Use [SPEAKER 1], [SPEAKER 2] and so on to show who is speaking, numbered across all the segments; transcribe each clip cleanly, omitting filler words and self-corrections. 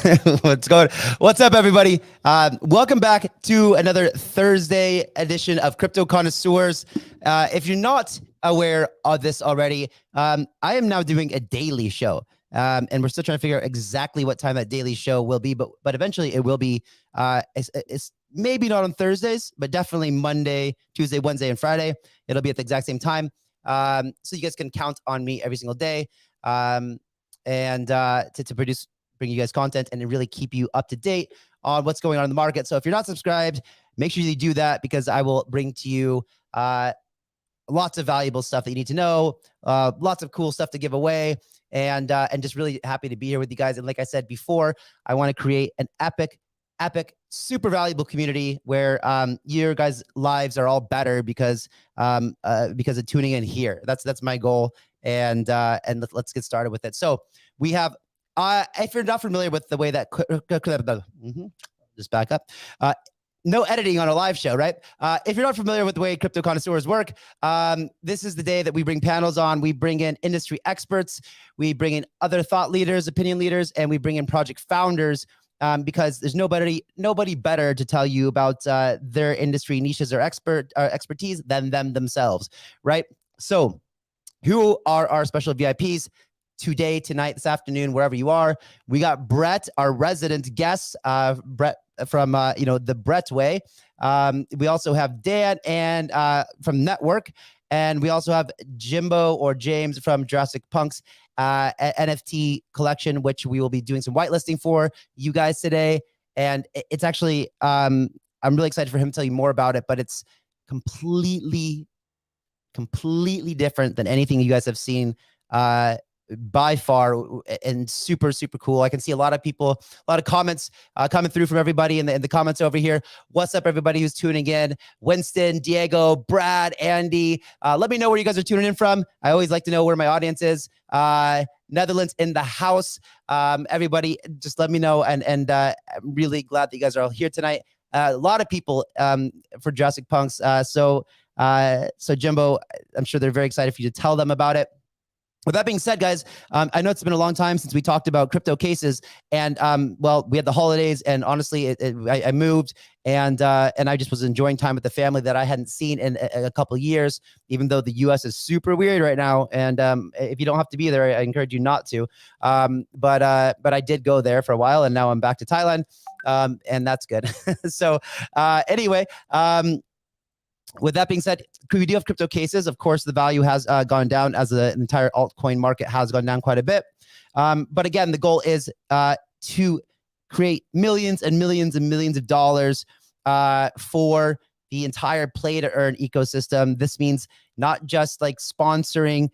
[SPEAKER 1] What's up, everybody? Welcome back to another Thursday edition of Crypto Connoisseurs. If you're not aware of this already, I am now doing a daily show. And we're still trying to figure out exactly what time that daily show will be, but eventually it will be. It's maybe not on Thursdays, but definitely Monday, Tuesday, Wednesday, and Friday. It'll be at the exact same time. So you guys can count on me every single day to bring you guys content and really keep you up to date on what's going on in the market. So if you're not subscribed, make sure you do that, because I will bring to you lots of valuable stuff that you need to know, lots of cool stuff to give away, and just really happy to be here with you guys. And like I said before, I want to create an epic, super valuable community where your guys' lives are all better because of tuning in here. That's my goal, and let's get started with it. So we have, if you're not familiar with the way that just back up. No editing on a live show, right? If you're not familiar with the way Crypto Connoisseurs work, this is the day that we bring panels on. We bring in industry experts, we bring in other thought leaders, opinion leaders, and we bring in project founders, because there's nobody better to tell you about their industry niches or expertise than them themselves, right? So who are our special VIPs? Today, tonight, this afternoon, wherever you are, we got Brett, our resident guest, Brett from the Brett way. We also have Dan and from NetVRk, and we also have Jimbo or James from JurassicPunks NFT collection, which we will be doing some whitelisting for you guys today. And it's actually I'm really excited for him to tell you more about it, but it's completely different than anything you guys have seen by far, and super cool. I can see a lot of people, a lot of comments coming through from everybody in the comments over here. What's up, everybody who's tuning in? Winston, Diego, Brad, Andy, let me know where you guys are tuning in from. I always like to know where my audience is. Netherlands in the house. Everybody, just let me know, and I'm really glad that you guys are all here tonight. A lot of people for JurassicPunks. So Jimbo, I'm sure they're very excited for you to tell them about it. With that being said, guys, I know it's been a long time since we talked about crypto cases, and well, we had the holidays, and honestly, I moved, and I just was enjoying time with the family that I hadn't seen in a couple of years, even though the U.S. is super weird right now, and if you don't have to be there, I encourage you not to. But I did go there for a while, and now I'm back to Thailand, and that's good. So anyway. With that being said, we do have crypto cases. Of course, the value has gone down as the entire altcoin market has gone down quite a bit. But again, the goal is to create millions and millions and millions of dollars for the entire play to earn ecosystem. This means not just like sponsoring,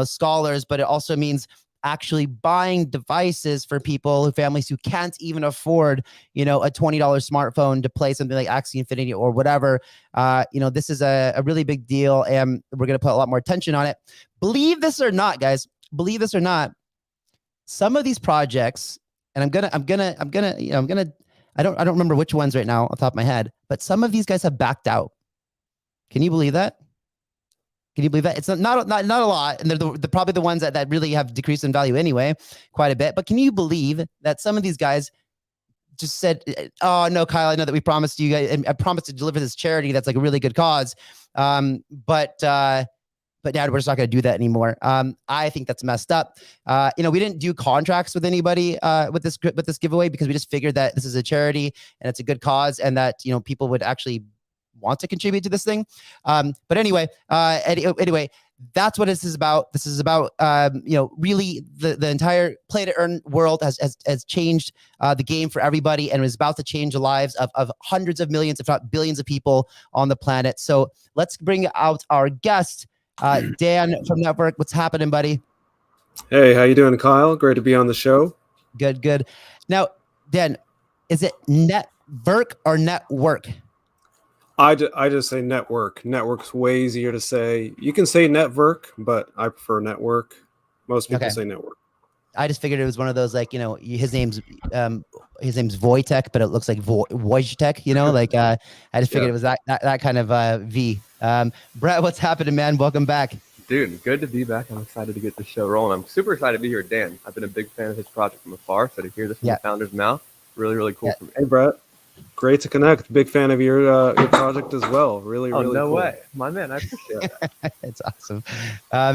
[SPEAKER 1] scholars, but it also means actually buying devices for people, families who can't even afford, a $20 smartphone to play something like Axie Infinity or whatever. This is a really big deal, and we're going to put a lot more attention on it. Believe this or not, guys, some of these projects, and I don't remember which ones right now off the top of my head, but some of these guys have backed out. Can you believe that? Can you believe that? It's not a lot, and they're probably the ones that really have decreased in value anyway, quite a bit. But can you believe that some of these guys just said, "Oh no, Kyle, I know that we promised you guys, and I promised to deliver this charity that's like a really good cause, but Dad, we're just not going to do that anymore." I think that's messed up. We didn't do contracts with anybody with this giveaway, because we just figured that this is a charity and it's a good cause, and that people would actually want to contribute to this thing. But anyway, that's what this is about. This is about, really the entire play to earn world has changed the game for everybody, and is about to change the lives of hundreds of millions, if not billions of people on the planet. So let's bring out our guest, Dan from NetVRk. What's happening, buddy?
[SPEAKER 2] Hey, how you doing, Kyle? Great to be on the show.
[SPEAKER 1] Good. Now, Dan, is it NetVRk or NetVRk?
[SPEAKER 2] I just say NetVRk. NetVRk's way easier to say. You can say NetVRk, but I prefer NetVRk. Most people say NetVRk.
[SPEAKER 1] I just figured it was one of those, like, his name's Wojtek, but it looks like Wojtek, like I just figured it was that kind of V. Brett, what's happening, man? Welcome back.
[SPEAKER 3] Dude, good to be back. I'm excited to get the show rolling. I'm super excited to be here, Dan. I've been a big fan of his project from afar, so to hear this from the founder's mouth, really, really cool for me.
[SPEAKER 2] Hey, Brett. Great to connect. Big fan of your project as well. Really, really
[SPEAKER 3] no
[SPEAKER 2] cool.
[SPEAKER 3] way. My man, I appreciate that.
[SPEAKER 1] It's awesome.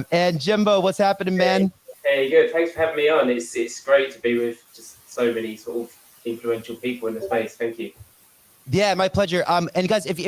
[SPEAKER 1] And Jimbo, what's happening, man?
[SPEAKER 4] Hey, good. Thanks for having me on. It's great to be with just so many sort of influential people in the space. Thank you.
[SPEAKER 1] Yeah, my pleasure. And guys, if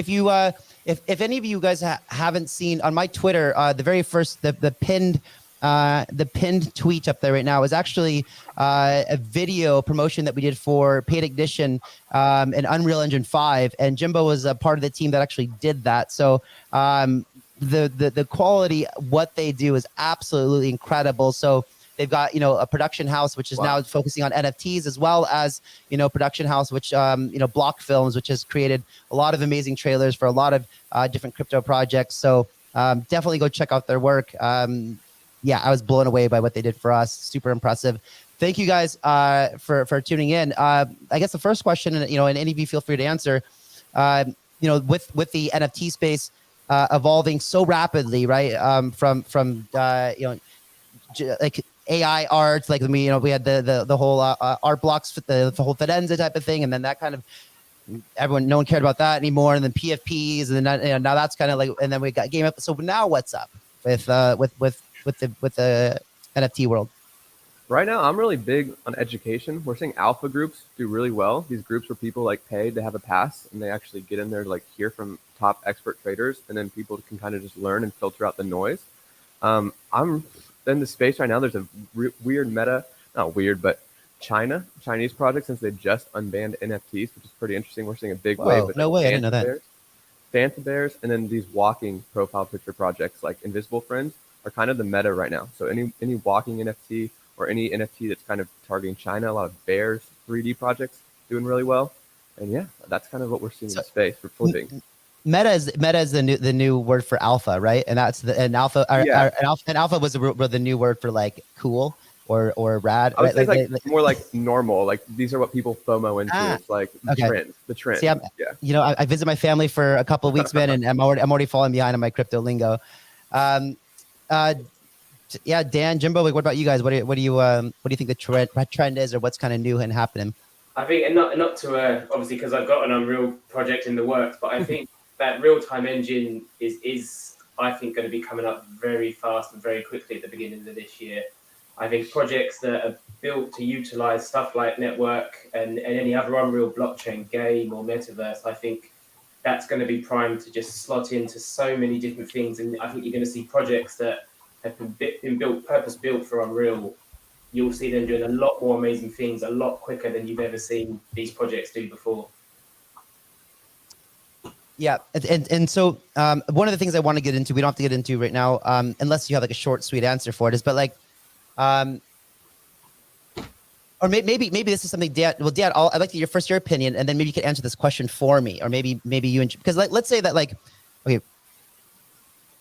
[SPEAKER 1] any of you guys haven't seen on my Twitter, the very first the pinned tweet up there right now is actually a video promotion that we did for Paid Ignition in Unreal Engine 5, and Jimbo was a part of the team that actually did that. So the quality, what they do is absolutely incredible. So they've got, a production house, which is now focusing on NFTs, as well as, production house, which, Block Films, which has created a lot of amazing trailers for a lot of different crypto projects. So definitely go check out their work. Yeah, I was blown away by what they did for us. Super impressive. Thank you guys for tuning in. I guess the first question, and any of you feel free to answer, with the NFT space evolving so rapidly, right? From like AI art, like we had the whole art blocks, the whole Fidenza type of thing, and then that kind of no one cared about that anymore, and then PFPs, and then now that's kind of like, and then we got game up. So now what's up with the NFT world?
[SPEAKER 3] Right now, I'm really big on education. We're seeing alpha groups do really well. These groups where people like pay to have a pass, and they actually get in there to like hear from top expert traders, and then people can kind of just learn and filter out the noise. I'm in the space right now. There's a weird meta, not weird, but Chinese project, since they just unbanned NFTs, which is pretty interesting. We're seeing a big wave.
[SPEAKER 1] No way, I didn't know that.
[SPEAKER 3] Fanta bears, and then these walking profile picture projects like Invisible Friends are kind of the meta right now. So any walking NFT or any NFT that's kind of targeting China, a lot of bears 3D projects doing really well. And yeah, that's kind of what we're seeing in space for flipping.
[SPEAKER 1] Meta is the new word for alpha, right? And that's alpha. Alpha was the new word for like cool or rad.
[SPEAKER 3] I would say like more like normal. Like these are what people FOMO into. It's like the trend.
[SPEAKER 1] See, I visit my family for a couple of weeks, man, and I'm already falling behind on my crypto lingo. Yeah, Dan, Jimbo, what about you guys? What do you think the trend is, or what's kind of new and happening?
[SPEAKER 4] I think, and not to obviously because I've got an Unreal project in the works, but I think that real-time engine is I think going to be coming up very fast and very quickly at the beginning of this year. I think projects that are built to utilize stuff like NetVRk and any other Unreal blockchain game or metaverse, I think that's going to be primed to just slot into so many different things. And I think you're going to see projects that have been built, purpose-built for Unreal. You'll see them doing a lot more amazing things a lot quicker than you've ever seen these projects do before.
[SPEAKER 1] Yeah, and so one of the things I want to get into, we don't have to get into right now, unless you have like a short, sweet answer for it, is but like, or maybe this is something, Dan. Well, Dan, I'd like to hear your opinion, and then maybe you could answer this question for me, or maybe you, because like, let's say that like, okay,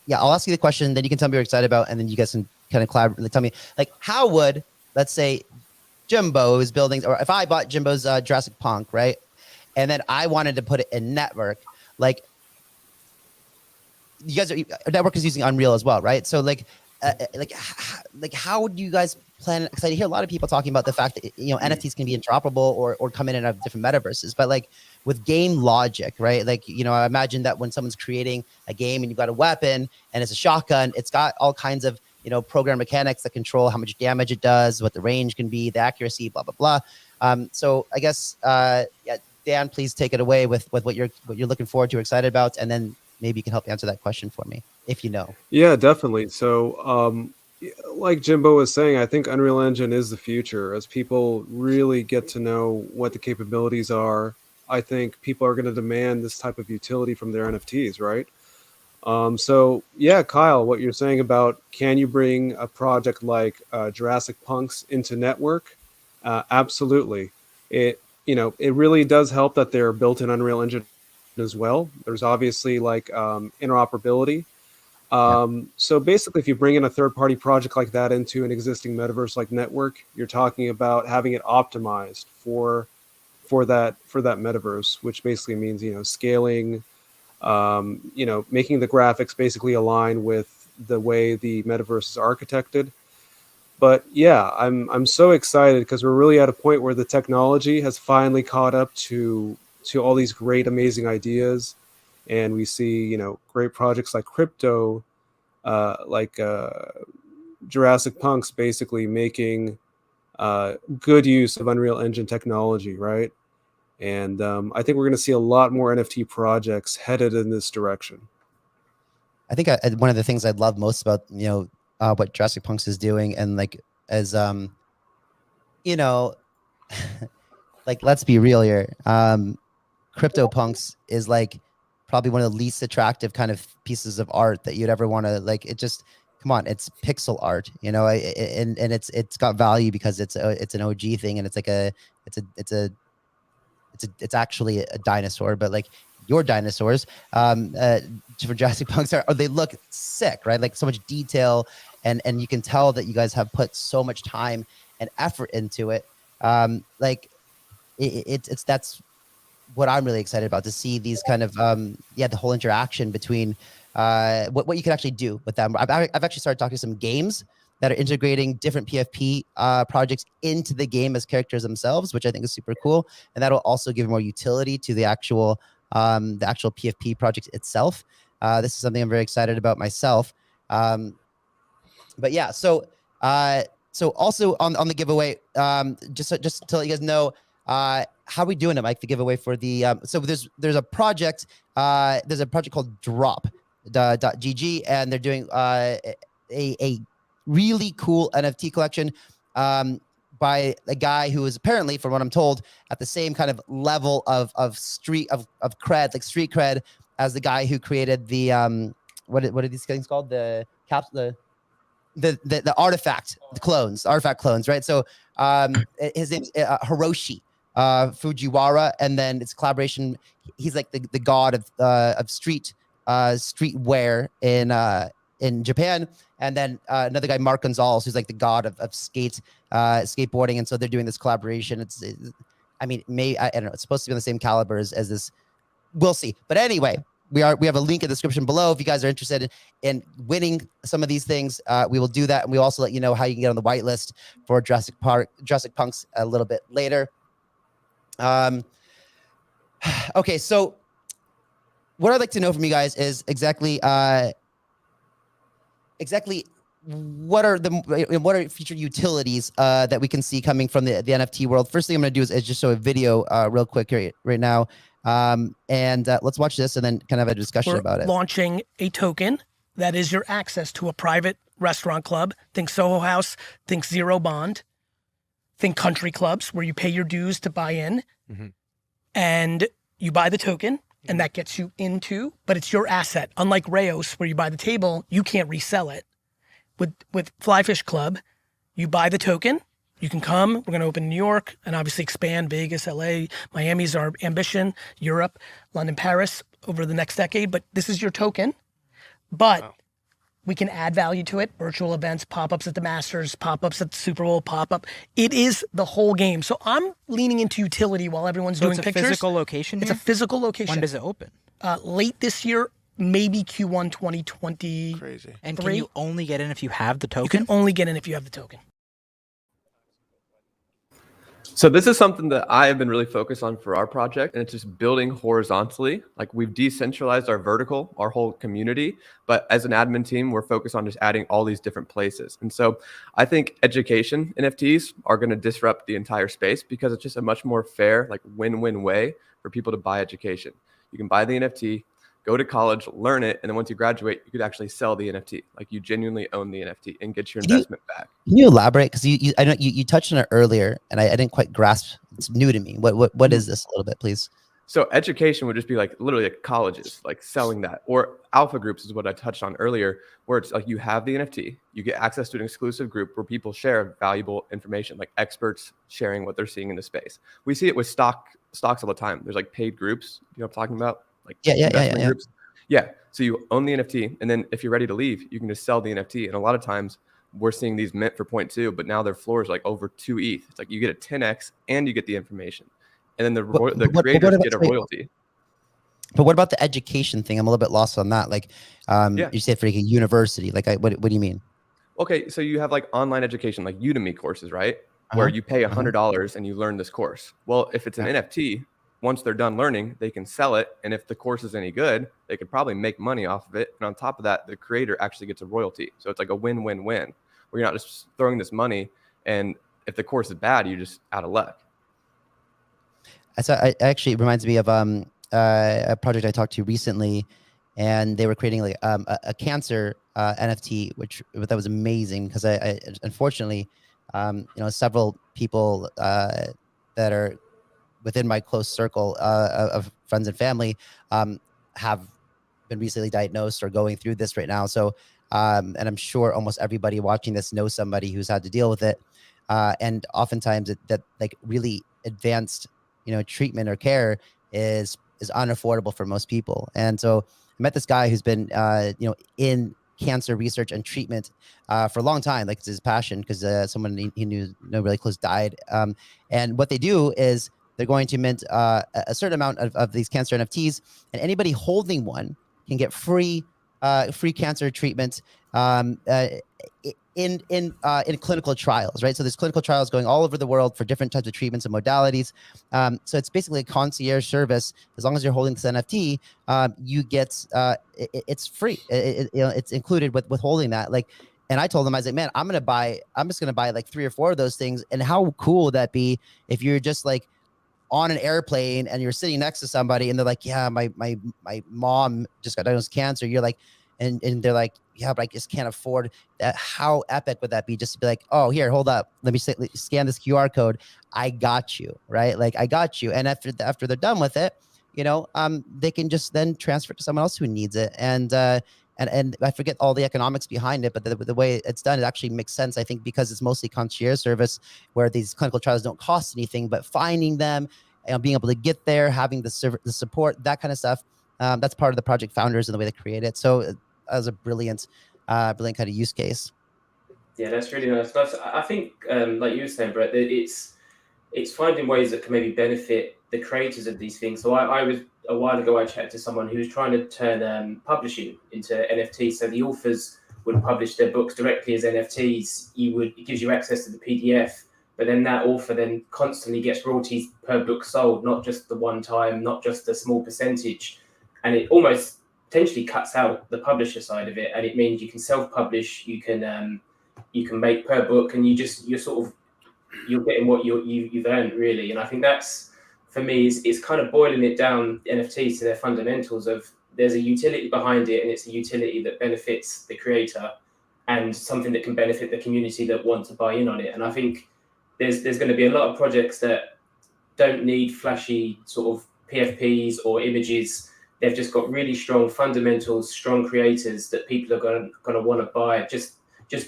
[SPEAKER 1] yeah, I'll ask you the question, then you can tell me what you're excited about, and then you guys can kind of collaborate. Tell me, like, how would, let's say, Jimbo is building, or if I bought Jimbo's Jurassic Punk, right, and then I wanted to put it in NetVRk, like, you guys NetVRk is using Unreal as well, right? So like how would you guys plan? Because I hear a lot of people talking about the fact that NFTs can be interoperable or come in and different metaverses, but like with game logic, right? Like I imagine that when someone's creating a game and you've got a weapon and it's a shotgun, it's got all kinds of program mechanics that control how much damage it does, what the range can be, the accuracy, blah blah blah. So I guess Dan, please take it away with what you're looking forward to, excited about, and then maybe you can help answer that question for me, if you know.
[SPEAKER 2] Yeah, definitely. So, like Jimbo was saying, I think Unreal Engine is the future. As people really get to know what the capabilities are, I think people are going to demand this type of utility from their NFTs, right? So, yeah, Kyle, what you're saying about can you bring a project like Jurassic Punks into NetVRk? Absolutely. It really does help that they're built in Unreal Engine as well. There's obviously like interoperability. So basically, if you bring in a third-party project like that into an existing metaverse like NetVRk, you're talking about having it optimized for that metaverse, which basically means scaling, making the graphics basically align with the way the metaverse is architected. But yeah, I'm so excited because we're really at a point where the technology has finally caught up to all these great, amazing ideas, and we see, you know, great projects like crypto, like Jurassic Punks, basically making good use of Unreal Engine technology, right? And I think we're going to see a lot more NFT projects headed in this direction.
[SPEAKER 1] I think one of the things I love most about, you know, what Jurassic Punks is doing, and like, as you know, like, let's be real here. CryptoPunks is like probably one of the least attractive kind of pieces of art that you'd ever want to, like, it just, come on, it's pixel art, you know, and it's got value because it's an OG thing, and it's like it's actually a dinosaur, but like your dinosaurs for Jurassic Punks they look sick, right? Like, so much detail, and you can tell that you guys have put so much time and effort into it. Like it's that's what I'm really excited about, to see these kind of the whole interaction between what you can actually do with them. I've actually started talking to some games that are integrating different PFP projects into the game as characters themselves, which I think is super cool, and that'll also give more utility to the actual PFP project itself. This is something I'm very excited about myself. But yeah, so also on the giveaway, just to let you guys know, how are we doing it, Mike? The giveaway for the so there's a project called drop.gg, and they're doing a really cool NFT collection by a guy who is apparently, from what I'm told, at the same kind of level of street cred, like street cred, as the guy who created the what are these things called? The caps, the artifact clones, right? So his name's Hiroshi Fujiwara, and then it's collaboration. He's like the god of streetwear in Japan, and then another guy, Mark Gonzalez, who's like the god of skateboarding, and so they're doing this collaboration. I don't know, it's supposed to be on the same caliber as this. We'll see, but anyway. We have a link in the description below if you guys are interested in winning some of these things. We will do that, and we'll also let you know how you can get on the whitelist for Jurassic Punks a little bit later. Okay, so what I'd like to know from you guys is exactly what are future utilities that we can see coming from the NFT world. First thing I'm going to do is just show a video real quick right now. And let's watch this and then kind of have a discussion about it.
[SPEAKER 5] Launching a token that is your access to a private restaurant club. Think Soho House, think Zero Bond, think country clubs where you pay your dues to buy in, and you buy the token, and that gets you into, but it's your asset. Unlike Rayos, where you buy the table, you can't resell it. With Flyfish Club, you buy the token. You can come. We're going to open in New York and obviously expand Vegas, LA, Miami's our ambition, Europe, London, Paris over the next decade. But this is your token. But we can add value to it. Virtual events, pop-ups at the Masters, pop-ups at the Super Bowl, pop-up. It is the whole game. So I'm leaning into utility while everyone's doing pictures.
[SPEAKER 6] It's a physical location
[SPEAKER 5] It's
[SPEAKER 6] here?
[SPEAKER 5] a physical location.
[SPEAKER 6] When does it open?
[SPEAKER 5] Late this year, maybe Q1 2020.
[SPEAKER 7] Crazy.
[SPEAKER 6] And can you only get in if you have the token?
[SPEAKER 5] You can only get in if you have the token.
[SPEAKER 3] So this is something that I have been really focused on for our project, and it's just building horizontally. Like, we've decentralized our vertical, our whole community, but as an admin team, we're focused on just adding all these different places. And so I think education NFTs are going to disrupt the entire space because it's just a much more fair, like, win-win way for people to buy education. You can buy the NFT, go to college, learn it, and then once you graduate, you could actually sell the NFT. Like, you genuinely own the NFT and get your investment back.
[SPEAKER 1] Can you elaborate? Because I know you touched on it earlier, and I didn't quite grasp. It's new to me. What is this a little bit, please?
[SPEAKER 3] So education would just be like literally like colleges, like selling that, or alpha groups is what I touched on earlier, where it's like you have the NFT, you get access to an exclusive group where people share valuable information, like experts sharing what they're seeing in the space. We see it with stocks all the time. There's like paid groups, you know what I'm talking about? Like investment groups. Yeah. So you own the NFT, and then if you're ready to leave, you can just sell the NFT. And a lot of times we're seeing these mint for 0.2, but now their floor is like over 2 ETH. It's like you get a 10x and you get the information. And then the creators get a royalty.
[SPEAKER 1] But what about the education thing? I'm a little bit lost on that. Like,
[SPEAKER 3] Yeah.
[SPEAKER 1] you said for like a university. Like, what do you mean?
[SPEAKER 3] Okay, so you have like online education, like Udemy courses, right? Where you pay $100 and you learn this course. Well, if it's an NFT, once they're done learning, they can sell it. And if the course is any good, they could probably make money off of it. And on top of that, the creator actually gets a royalty. So it's like a win-win-win, where you're not just throwing this money, and if the course is bad, you're just out of luck.
[SPEAKER 1] Actually, it reminds me of a project I talked to recently, and they were creating like a cancer NFT, which that was amazing because I unfortunately, several people that are within my close circle of friends and family have been recently diagnosed or going through this right now. So, and I'm sure almost everybody watching this knows somebody who's had to deal with it. And oftentimes that like really advanced, treatment or care is unaffordable for most people. And so I met this guy who's been, in cancer research and treatment for a long time. Like, it's his passion, because someone he knew really close died. And what they do is they're going to mint a certain amount of these cancer NFTs, and anybody holding one can get free cancer treatment in clinical trials, right? So there's clinical trials going all over the world for different types of treatments and modalities. So it's basically a concierge service. As long as you're holding this NFT, you get it's free. It's included with holding that. Like, and I told them, I was like, man, I'm just gonna buy like 3 or 4 of those things. And how cool would that be if you're just like on an airplane and you're sitting next to somebody and they're like, yeah, my mom just got diagnosed with cancer. You're like, and they're like, yeah, but I just can't afford that. How epic would that be, just to be like, oh, here, hold up, let me scan this QR code. I got you, right? Like, I got you. And after they're done with it, they can just then transfer it to someone else who needs it. And I forget all the economics behind it, but the way it's done, it actually makes sense, I think, because it's mostly concierge service, where these clinical trials don't cost anything, but finding them, being able to get there, having the support, that kind of stuff. That's part of the project founders and the way they create it. So that was a brilliant kind of use case.
[SPEAKER 4] Yeah, that's really nice. I think, like you were saying, Brett, that it's finding ways that can maybe benefit the creators of these things. So I was, a while ago, I chatted to someone who was trying to turn publishing into NFTs. So the authors would publish their books directly as NFTs. It gives you access to the PDF, but then that author then constantly gets royalties per book sold, not just the one time, not just a small percentage. And it almost potentially cuts out the publisher side of it. And it means you can self-publish, you can make per book, and you're getting what you've earned, really. And I think that's, for me, is kind of boiling it down, NFTs, to their fundamentals of there's a utility behind it, and it's a utility that benefits the creator and something that can benefit the community that want to buy in on it. And I think there's going to be a lot of projects that don't need flashy sort of PFPs or images. They've just got really strong fundamentals, strong creators that people are going to want to buy. Just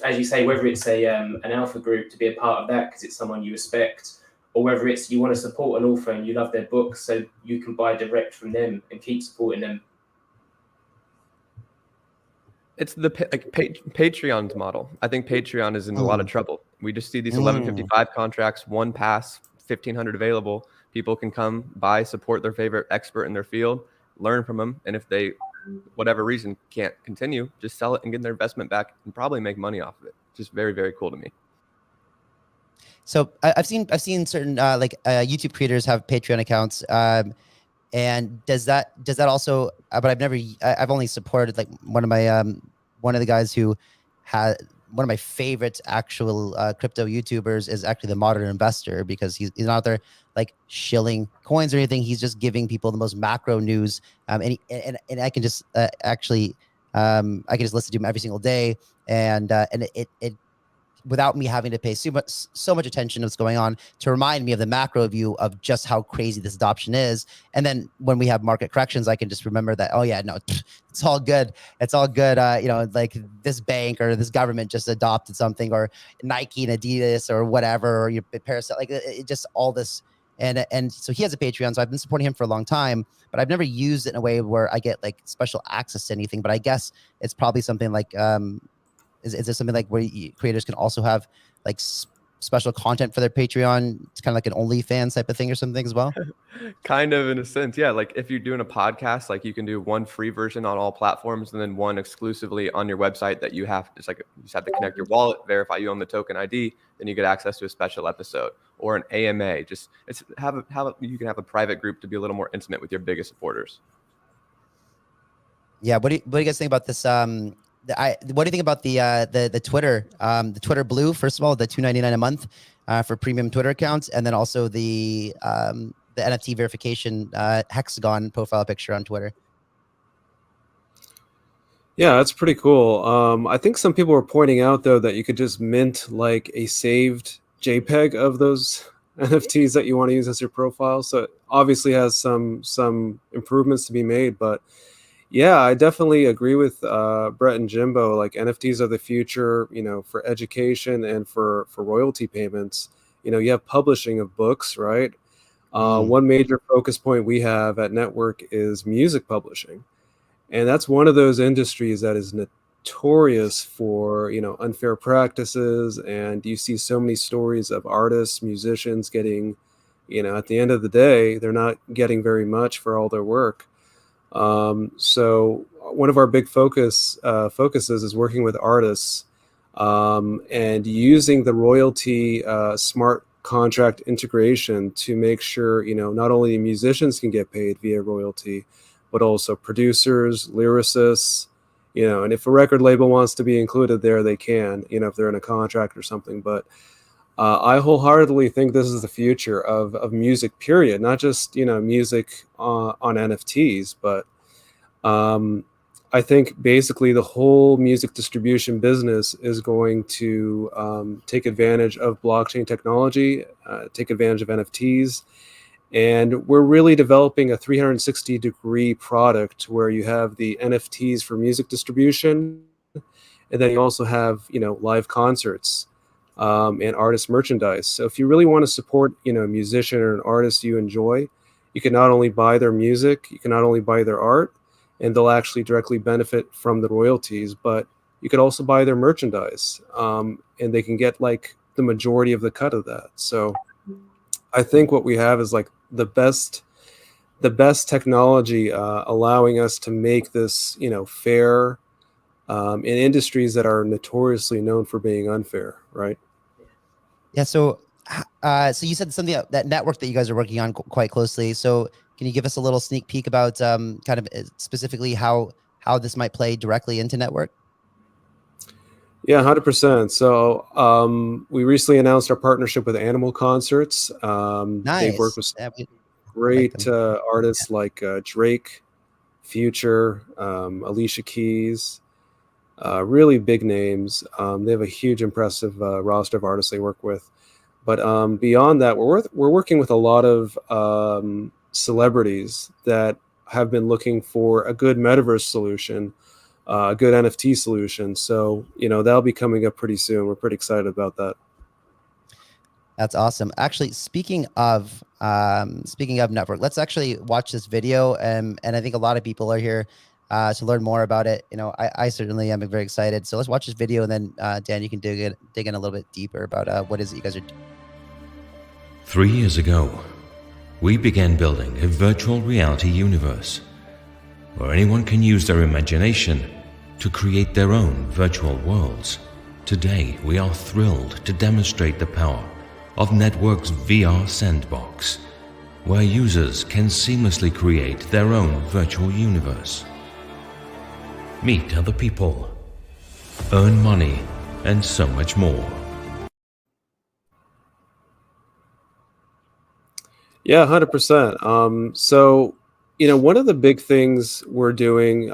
[SPEAKER 4] as you say, whether it's an alpha group to be a part of that because it's someone you respect, or whether it's you want to support an author and you love their books, so you can buy direct from them and keep supporting them.
[SPEAKER 3] It's the Patreon's model. I think Patreon is in a lot of trouble. We just see these 1155 contracts, one pass, 1,500 available. People can come buy, support their favorite expert in their field, learn from them, and if they, whatever reason, can't continue, just sell it and get their investment back and probably make money off of it. Just very, very cool to me.
[SPEAKER 1] So I've seen certain YouTube creators have Patreon accounts, and does that also? But I've only supported like one of the guys who had one of my favorite actual crypto YouTubers is actually the Modern Investor, because he's not out there like shilling coins or anything. He's just giving people the most macro news, and I can just I can just listen to him every single day, and it without me having to pay so much attention to what's going on, to remind me of the macro view of just how crazy this adoption is. And then when we have market corrections, I can just remember that, oh yeah, no, it's all good. It's all good. Like this bank or this government just adopted something, or Nike and Adidas or whatever, or your Paris, like it just all this. And so he has a Patreon, so I've been supporting him for a long time, but I've never used it in a way where I get like special access to anything. But I guess it's probably something like, is there something like where creators can also have like special content for their Patreon? It's kind of like an OnlyFans type of thing or something as well.
[SPEAKER 3] Kind of, in a sense, yeah. Like if you're doing a podcast, like you can do one free version on all platforms and then one exclusively on your website that you have. It's like you just have to connect your wallet, verify you own the token ID, then you get access to a special episode or an AMA. Just it's you can have a private group to be a little more intimate with your biggest supporters.
[SPEAKER 1] Yeah. What do you guys think about this? What do you think about the Twitter Blue? First of all, the $2.99 a month for premium Twitter accounts, and then also the NFT verification hexagon profile picture on Twitter.
[SPEAKER 2] Yeah, that's pretty cool. I think some people were pointing out though that you could just mint like a saved JPEG of those NFTs that you want to use as your profile. So it obviously has some improvements to be made, but yeah, I definitely agree with Brett and Jimbo. Like NFTs are the future, for education and for royalty payments. You have publishing of books, right? One major focus point we have at NetVRk is music publishing. And that's one of those industries that is notorious for, unfair practices. And you see so many stories of artists, musicians getting, at the end of the day, they're not getting very much for all their work. So one of our big focuses is working with artists and using the royalty smart contract integration to make sure, not only musicians can get paid via royalty, but also producers, lyricists, and if a record label wants to be included there, they can, if they're in a contract or something. But I wholeheartedly think this is the future of music, period. Not just, music on NFTs, but I think basically the whole music distribution business is going to take advantage of blockchain technology, take advantage of NFTs. And we're really developing a 360-degree product where you have the NFTs for music distribution, and then you also have, live concerts and artist merchandise. So if you really want to support, a musician or an artist you enjoy, you can not only buy their music, you can not only buy their art, and they'll actually directly benefit from the royalties, but you could also buy their merchandise, and they can get like the majority of the cut of that. So I think what we have is like the best technology allowing us to make this, fair in industries that are notoriously known for being unfair, right?
[SPEAKER 1] Yeah. So you said something that network that you guys are working on quite closely. So can you give us a little sneak peek about kind of specifically how this might play directly into NetVRk?
[SPEAKER 2] Yeah, 100%. So we recently announced our partnership with Animal Concerts.
[SPEAKER 1] Nice.
[SPEAKER 2] They've worked with great artists like Drake, Future, Alicia Keys, really big names. They have a huge, impressive roster of artists they work with. But beyond that, we're working with a lot of celebrities that have been looking for a good metaverse solution, a good NFT solution. So, that'll be coming up pretty soon. We're pretty excited about that.
[SPEAKER 1] That's awesome. Actually, speaking of NetVRk, let's actually watch this video. And I think a lot of people are here to learn more about it. I certainly am very excited. So let's watch this video, and then Dan, you can dig in a little bit deeper about what is it you guys are doing.
[SPEAKER 7] 3 years ago, we began building a virtual reality universe where anyone can use their imagination to create their own virtual worlds. Today, we are thrilled to demonstrate the power of NetVRk's VR Sandbox, where users can seamlessly create their own virtual universe, meet other people, earn money, and so much more.
[SPEAKER 2] Yeah, 100%. So, one of the big things we're doing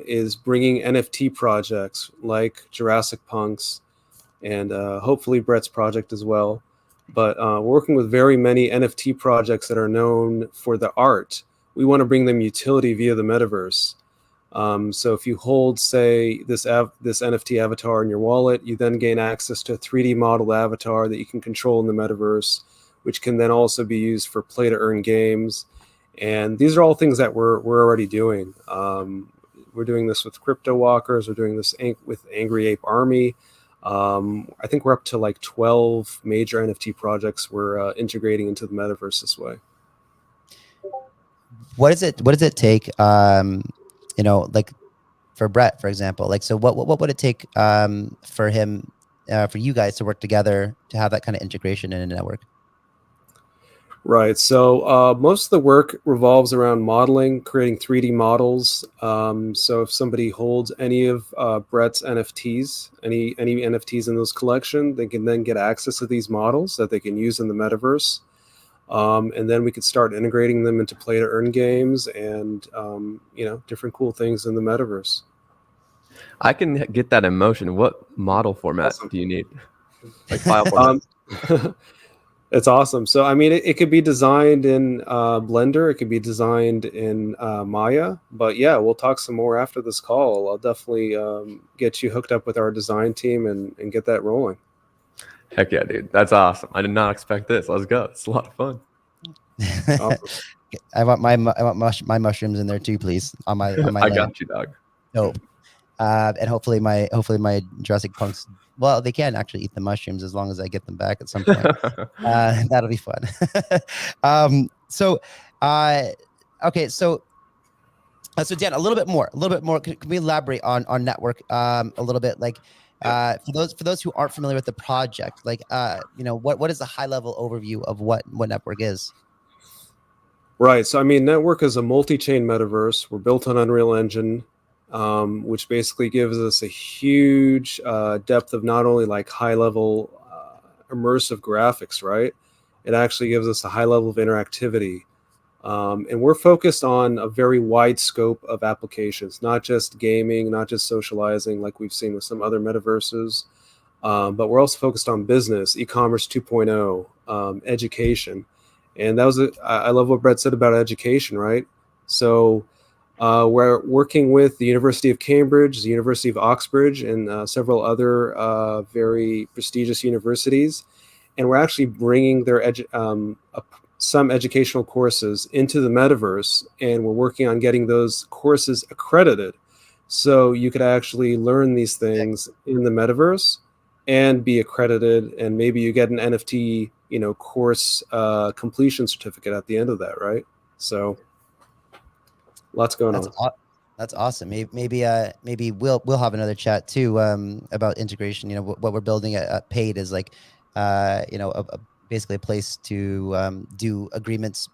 [SPEAKER 2] is bringing NFT projects like Jurassic Punks and hopefully Brett's project as well. But we're working with very many NFT projects that are known for the art. We want to bring them utility via the metaverse. So if you hold, say, this NFT avatar in your wallet, you then gain access to a 3D modeled avatar that you can control in the metaverse, which can then also be used for play to earn games. And these are all things that we're already doing. We're doing this with Crypto Walkers. We're doing this with Angry Ape Army. I think we're up to like 12 major NFT projects we're integrating into the metaverse this way.
[SPEAKER 1] What does it take, like for Brett, for example, like, so what would it take for him, for you guys to work together to have that kind of integration in a network?
[SPEAKER 2] Right. So most of the work revolves around modeling, creating 3D models. So if somebody holds any of Brett's NFTs, any NFTs in those collection, they can then get access to these models that they can use in the metaverse. And then we could start integrating them into play to earn games and different cool things in the metaverse.
[SPEAKER 3] I can get that in motion. What model format do you need? Like file format?
[SPEAKER 2] It's awesome. So, I mean, it could be designed in Blender. It could be designed in Maya. But yeah, we'll talk some more after this call. I'll definitely get you hooked up with our design team and get that rolling.
[SPEAKER 3] Heck yeah, dude. That's awesome. I did not expect this. Let's go. It's a lot of fun.
[SPEAKER 2] Awesome.
[SPEAKER 1] I want my mushrooms in there too, please. On my
[SPEAKER 3] I got you, dog.
[SPEAKER 1] Dope. And hopefully my Jurassic Punks, well, they can actually eat the mushrooms as long as I get them back at some point. That'll be fun. Okay, so Dan, a little bit more. Can we elaborate on NetVRk a little bit? Like, for those who aren't familiar with the project, like, what is the high level overview of what NetVRk is?
[SPEAKER 2] Right. So, I mean, NetVRk is a multi-chain metaverse. We're built on Unreal Engine, which basically gives us a huge depth of not only like high level immersive graphics, right? It actually gives us a high level of interactivity. And we're focused on a very wide scope of applications, not just gaming, not just socializing like we've seen with some other metaverses, but we're also focused on business, e-commerce 2.0, education. And that was I love what Brett said about education, right? So we're working with the University of Cambridge, the University of Oxbridge, and several other very prestigious universities. And we're actually bringing their some educational courses into the metaverse, and we're working on getting those courses accredited. So you could actually learn these things in the metaverse and be accredited, and maybe you get an NFT, course completion certificate at the end of that, right? So lots going on.
[SPEAKER 1] That's awesome. Maybe we'll have another chat too about integration. What we're building at Paid is like basically a place to do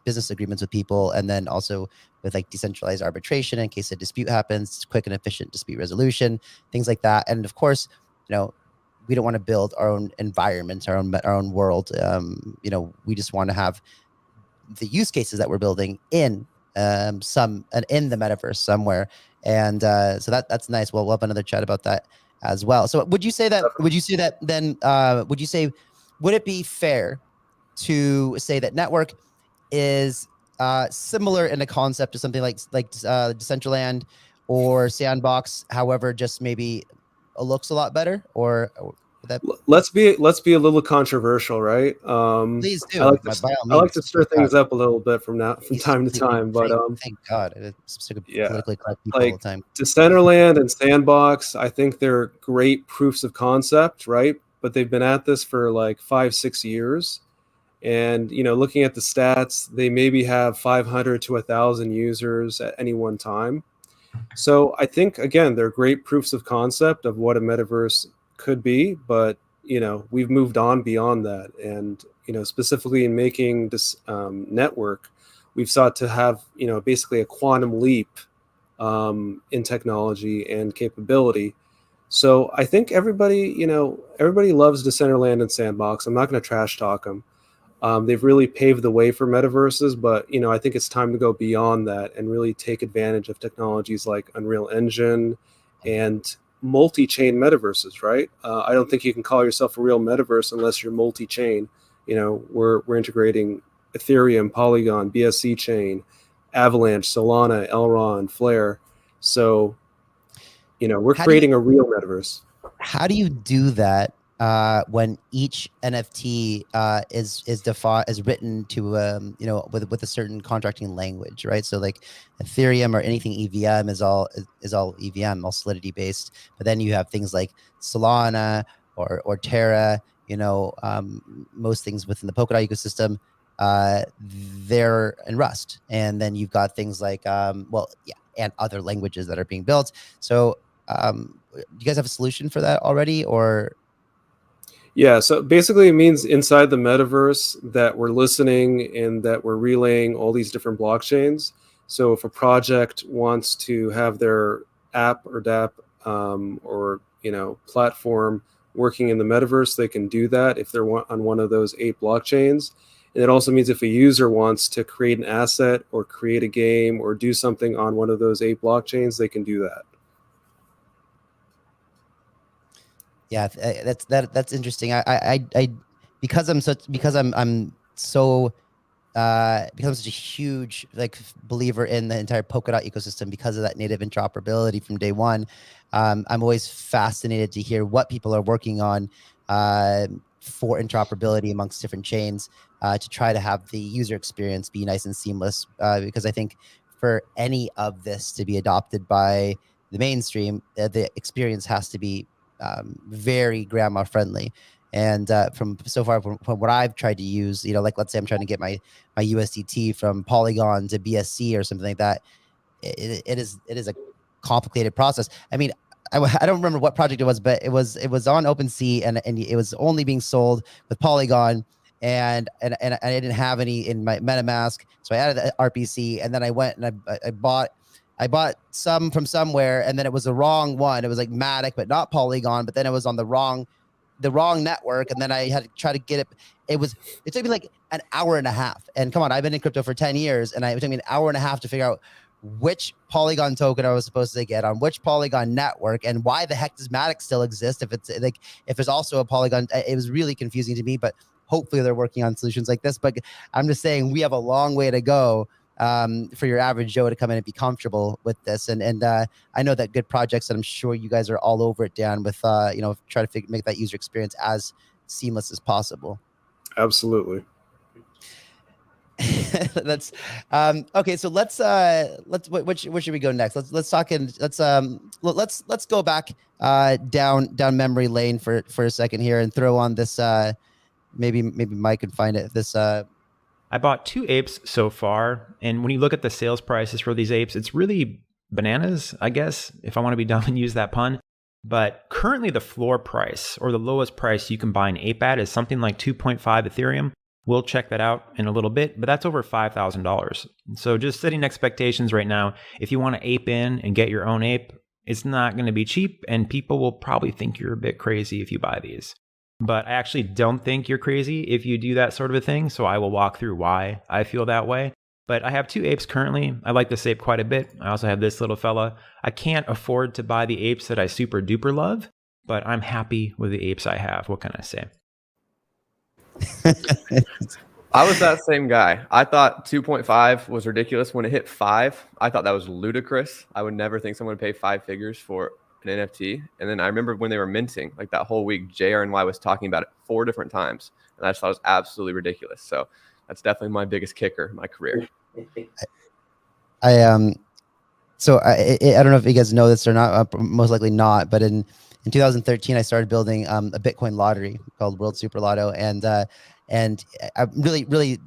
[SPEAKER 1] business agreements with people, and then also with like decentralized arbitration in case a dispute happens, quick and efficient dispute resolution, things like that. And of course, we don't want to build our own environment, our own world. We just want to have the use cases that we're building in in the metaverse somewhere. And so that's nice. We'll have another chat about that as well. So would you say would it be fair to say that NetVRk is similar in a concept to something like Decentraland or Sandbox, however, just maybe looks a lot better? Or
[SPEAKER 2] let's be a little controversial, right?
[SPEAKER 1] Please do.
[SPEAKER 2] I like to stir things up a little bit from time to time, but
[SPEAKER 1] thank God, it's politically correct people
[SPEAKER 2] like
[SPEAKER 1] all the time.
[SPEAKER 2] Decentraland and Sandbox, I think they're great proofs of concept, right? But they've been at this for like 5-6 years, and looking at the stats, they maybe have 500 to 1,000 users at any one time. So I think, again, they're great proofs of concept of what a metaverse could be, but we've moved on beyond that. And specifically in making this NetVRk, we've sought to have basically a quantum leap in technology and capability. So I think everybody loves Decentraland and Sandbox. I'm not going to trash talk them. They've really paved the way for metaverses, but I think it's time to go beyond that and really take advantage of technologies like Unreal Engine and multi-chain metaverses, right? I don't think you can call yourself a real metaverse unless you're multi-chain. We're integrating Ethereum, Polygon, BSC chain, Avalanche, Solana, Elrond, Flare. So we're creating a real metaverse.
[SPEAKER 1] How do you do that when each NFT is written to with a certain contracting language, right? So like Ethereum or anything EVM is all EVM, all Solidity based. But then you have things like Solana or Terra, most things within the Polkadot ecosystem, they're in Rust. And then you've got things like, and other languages that are being built. So do you guys have a solution for that already, or?
[SPEAKER 2] Yeah, so basically it means inside the metaverse that we're listening and that we're relaying all these different blockchains. So if a project wants to have their app or dApp or platform working in the metaverse, they can do that if they're on one of those 8 blockchains. And it also means if a user wants to create an asset or create a game or do something on one of those 8 blockchains, they can do that.
[SPEAKER 1] Yeah, that's interesting. Because I'm such a huge believer in the entire Polkadot ecosystem because of that native interoperability from day one. I'm always fascinated to hear what people are working on for interoperability amongst different chains to try to have the user experience be nice and seamless. Because I think for any of this to be adopted by the mainstream, the experience has to be very grandma friendly. And from what I've tried to use, let's say I'm trying to get my USDT from Polygon to BSC or something like that, it is a complicated process. I mean, I don't remember what project it was, but it was on OpenSea and it was only being sold with Polygon, and I didn't have any in my MetaMask, so I added the RPC, and then I went and I bought some from somewhere, and then it was the wrong one. It was like Matic, but not Polygon. But then it was on the wrong network, and then I had to try to get it. It took me like an hour and a half. And come on, I've been in crypto for 10 years, and it took me an hour and a half to figure out which Polygon token I was supposed to get on which Polygon network, and why the heck does Matic still exist if there's also a Polygon. It was really confusing to me, but hopefully they're working on solutions like this. But I'm just saying we have a long way to go for your average Joe to come in and be comfortable with this. And I know that good projects, and I'm sure you guys are all over it, Dan, with try to make that user experience as seamless as possible.
[SPEAKER 2] Absolutely.
[SPEAKER 1] That's okay. So let's where should we go next? Let's go back down memory lane for a second here and throw on this. Maybe Mike can find it. This.
[SPEAKER 8] I bought 2 apes so far, and when you look at the sales prices for these apes, it's really bananas, I guess, if I want to be dumb and use that pun. But currently the floor price, or the lowest price you can buy an ape at, is something like 2.5 Ethereum. We'll check that out in a little bit, but that's over $5,000. So just setting expectations right now, if you want to ape in and get your own ape, it's not going to be cheap, and people will probably think you're a bit crazy if you buy these. But I actually don't think you're crazy if you do that sort of a thing, so I will walk through why I feel that way. But I have 2 apes currently. I like this ape quite a bit. I also have this little fella. I can't afford to buy the apes that I super duper love, but I'm happy with the apes I have. What can I say?
[SPEAKER 3] I was that same guy. I thought 2.5 was ridiculous. When it hit 5, I thought that was ludicrous. I would never think someone would pay 5 figures for an NFT. And then I remember when they were minting, like that whole week, JRNY was talking about it 4 different times. And I just thought it was absolutely ridiculous. So that's definitely my biggest kicker in my career.
[SPEAKER 1] I don't know if you guys know this or not, most likely not, but in 2013, I started building a Bitcoin lottery called World Super Lotto. And I'm really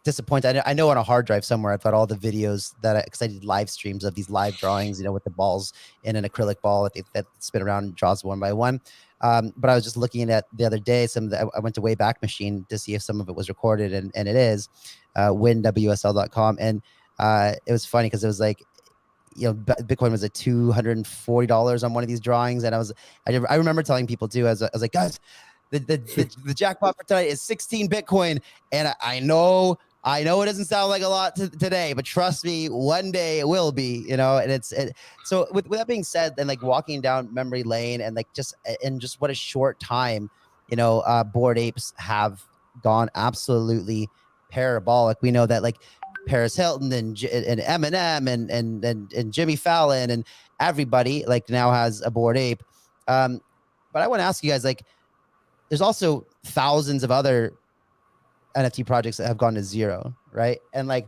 [SPEAKER 1] disappointed. I know on a hard drive somewhere I've got all the videos because I did live streams of these live drawings, with the balls in an acrylic ball that spin around and draws one by one. But I was just looking at the other day, I went to Wayback Machine to see if some of it was recorded, and it is winwsl.com. And it was funny because it was like, Bitcoin was at $240 on one of these drawings. And I remember telling people too, I was like, guys, the jackpot for tonight is 16 Bitcoin. And I know it doesn't sound like a lot today, but trust me, one day it will be, and so with that being said, and like walking down memory lane and just what a short time, Bored Apes have gone absolutely parabolic. We know that like Paris Hilton and Eminem and Jimmy Fallon and everybody like now has a Bored Ape. But I want to ask you guys, like, there's also thousands of other NFT projects that have gone to zero, right? And like,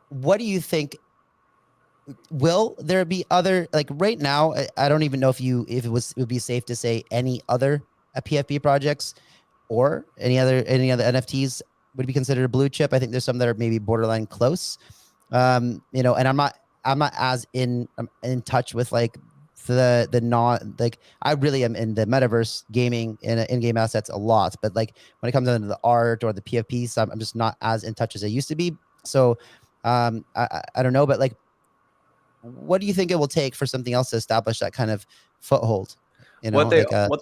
[SPEAKER 1] what do you think will there be other, like right now, I don't even know if it would be safe to say any other PFP projects or any other NFTs would be considered a blue chip. I think there's some that are maybe borderline close. And I'm not as in touch with like the non, like I really am in the metaverse gaming and in-game assets a lot, but like when it comes down to the art or the PFP, I'm just not as in touch as I used to be. So I don't know, but like, what do you think it will take for something else to establish that kind of foothold?
[SPEAKER 3] What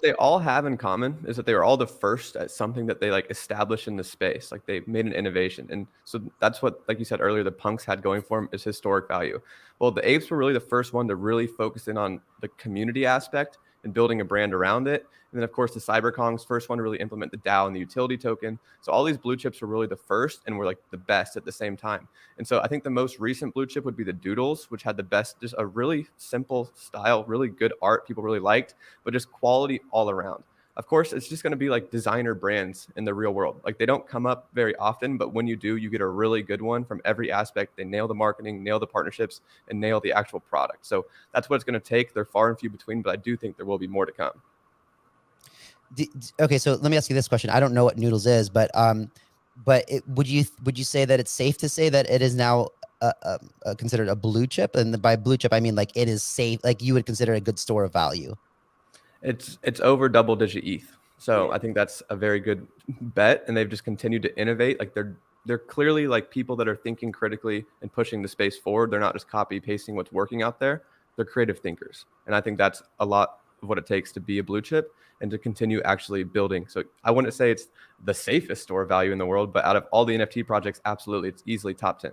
[SPEAKER 3] they all have in common is that they were all the first at something that they like established in the space. Like they made an innovation. And so that's what, like you said earlier, the punks had going for them is historic value. Well, the apes were really the first one to really focus in on the community aspect and building a brand around it. And then, of course, the Cyberkongs, first one to really implement the DAO and the utility token. So all these blue chips were really the first and were like the best at the same time. And so I think the most recent blue chip would be the Doodles, which had the best, just a really simple style, really good art people really liked, but just quality all around. Of course, it's just going to be like designer brands in the real world. Like they don't come up very often, but when you do, you get a really good one from every aspect. They nail the marketing, nail the partnerships, and nail the actual product. So that's what it's going to take. They're far and few between, but I do think there will be more to come.
[SPEAKER 1] Okay, so let me ask you this question. I don't know what Noodles is, but would you say that it's safe to say that it is now considered a blue chip? And by blue chip, I mean like it is safe, like you would consider a good store of value.
[SPEAKER 3] It's over double-digit ETH. So I think that's a very good bet, and they've just continued to innovate. Like they're clearly like people that are thinking critically and pushing the space forward. They're not just copy pasting what's working out there. They're creative thinkers, and I think that's a lot of what it takes to be a blue chip and to continue actually building. So I wouldn't say it's the safest store of value in the world, but out of all the NFT projects, absolutely, it's easily top 10.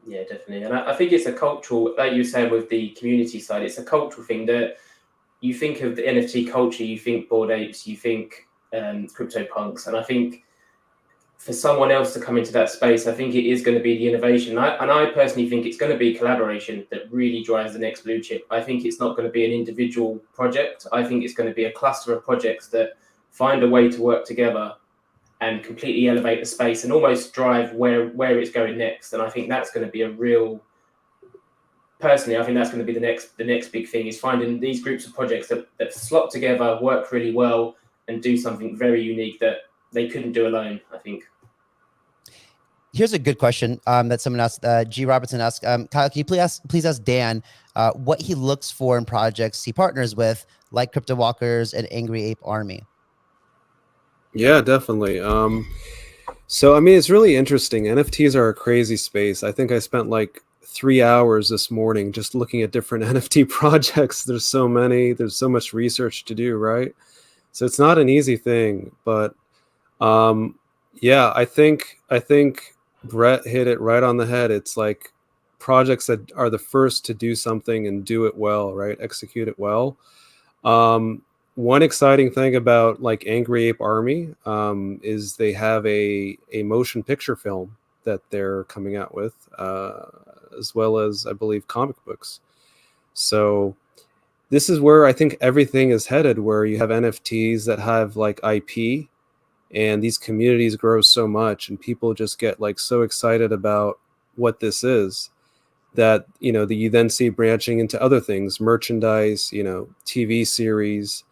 [SPEAKER 4] Yeah, definitely. And I think it's a cultural, like you were saying with the community side, it's a cultural thing that you think of the NFT culture, you think Bored Apes, you think CryptoPunks. And I think for someone else to come into that space, I think it is going to be the innovation. And I personally think it's going to be collaboration that really drives the next blue chip. I think it's not going to be an individual project. I think it's going to be a cluster of projects that find a way to work together and completely elevate the space and almost drive where it's going next. And I think that's going to be a real... Personally, I think that's going to be the next big thing, is finding these groups of projects that slot together, work really well, and do something very unique that they couldn't do alone, I think.
[SPEAKER 1] Here's a good question that someone asked. G. Robertson asked, Kyle, can you please ask Dan what he looks for in projects he partners with, like Crypto Walkers and Angry Ape Army?
[SPEAKER 2] Yeah, definitely. So, I mean, it's really interesting. NFTs are a crazy space. I think I spent like 3 hours this morning just looking at different NFT projects. There's so many, there's so much research to do, right? So it's not an easy thing, but yeah, I think Brett hit it right on the head. It's like projects that are the first to do something and do it well, right? Execute it well. One exciting thing about like Angry Ape Army is they have a motion picture film that they're coming out with, as well as, I believe, comic books. So this is where I think everything is headed, where you have NFTs that have like IP, and these communities grow so much and people just get like so excited about what this is that, you know, you then see branching into other things, merchandise, you know, TV series.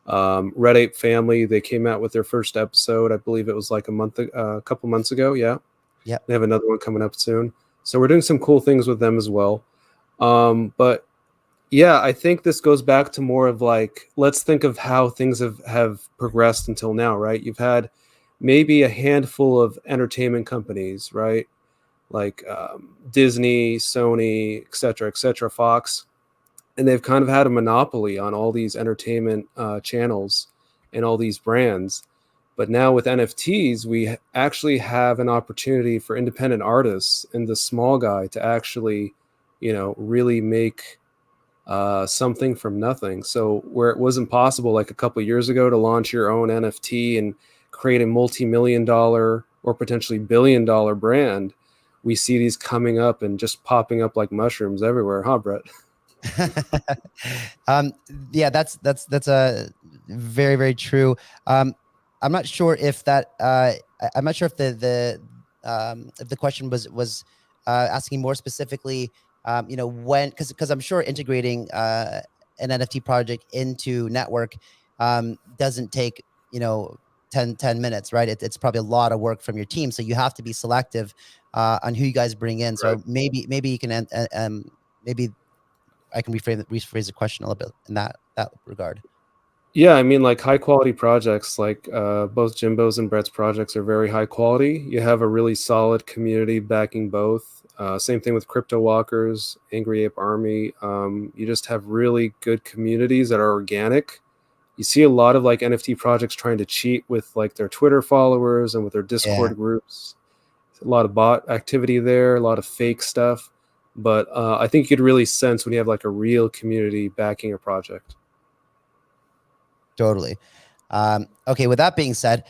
[SPEAKER 2] BoredApe Family, they came out with their first episode, I believe it was like a couple months ago. Yeah. They have another one coming up soon. So we're doing some cool things with them as well. But yeah, I think this goes back to more of like, let's think of how things have progressed until now, right? You've had maybe a handful of entertainment companies, right? Like Disney, Sony, et cetera, Fox. And they've kind of had a monopoly on all these entertainment channels and all these brands. But now with NFTs, we actually have an opportunity for independent artists and the small guy to actually, you know, really make something from nothing. So where it wasn't possible like a couple of years ago to launch your own NFT and create a multi-million-dollar or potentially billion-dollar brand, we see these coming up and just popping up like mushrooms everywhere, huh, Brett?
[SPEAKER 1] Yeah, that's a very, very true. I'm not sure if that I'm not sure if the question was asking more specifically you know, when, because I'm sure integrating an NFT project into NetVRk doesn't take, you know, 10 minutes, right? It's probably a lot of work from your team, so you have to be selective on who you guys bring in. So
[SPEAKER 2] Right.
[SPEAKER 1] maybe you can maybe I can rephrase the question a little bit in that regard.
[SPEAKER 2] Yeah, I mean, like high quality projects, like both Jimbo's and Brett's projects are very high quality. You have a really solid community backing both. Same thing with Crypto Walkers, Angry Ape Army. You just have really good communities that are organic. You see a lot of like NFT projects trying to cheat with like their Twitter followers and with their Discord groups. A lot of bot activity there, a lot of fake stuff. But I think you could really sense when you have like a real community backing a project.
[SPEAKER 1] Totally. Okay. With that being said,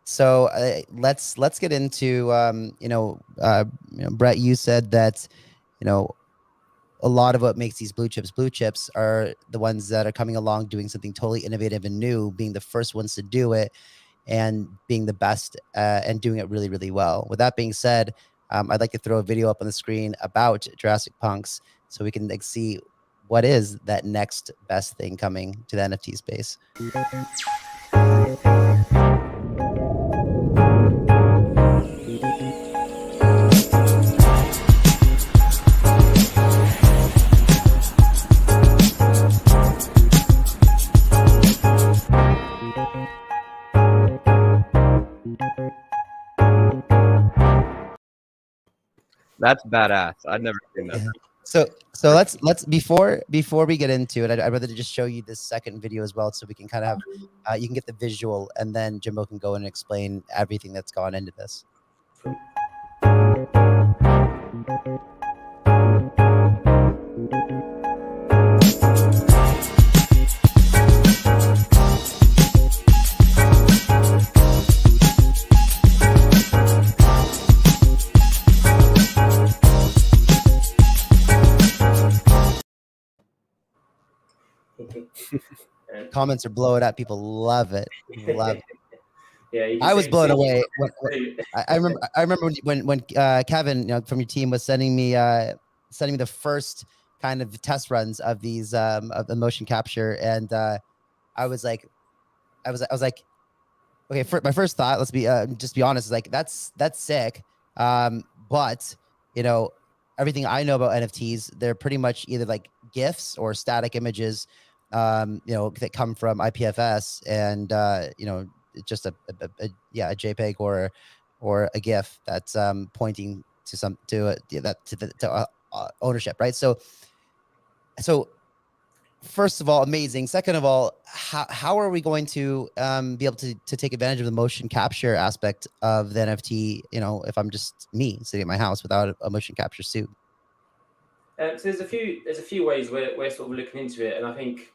[SPEAKER 1] so let's get into Brett. You said that a lot of what makes these blue chips are the ones that are coming along, doing something totally innovative and new, being the first ones to do it, and being the best and doing it really, really well. With that being said, I'd like to throw a video up on the screen about Jurassic Punks so we can like see what is that next best thing coming to the NFT space.
[SPEAKER 3] That's badass. I've never seen that.
[SPEAKER 1] So let's before we get into it, I'd rather just show you this second video as well, so we can kind of have you can get the visual, and then Jimbo can go in and explain everything that's gone into this. Comments are blowing up. People love it. Love it.
[SPEAKER 4] Yeah,
[SPEAKER 1] I was blown away. I remember when Kevin, from your team, was sending me the first kind of test runs of these of the motion capture, and I was like, okay. My first thought, let's be just be honest, is like that's sick. But everything I know about NFTs, they're pretty much either like GIFs or static images, that come from IPFS, and it's just a JPEG or a GIF that's pointing to ownership, right? So first of all, amazing. Second of all, how are we going to be able to take advantage of the motion capture aspect of the NFT? If I'm just me sitting at my house without a motion capture suit.
[SPEAKER 4] So there's a few ways we're sort of looking into it, and I think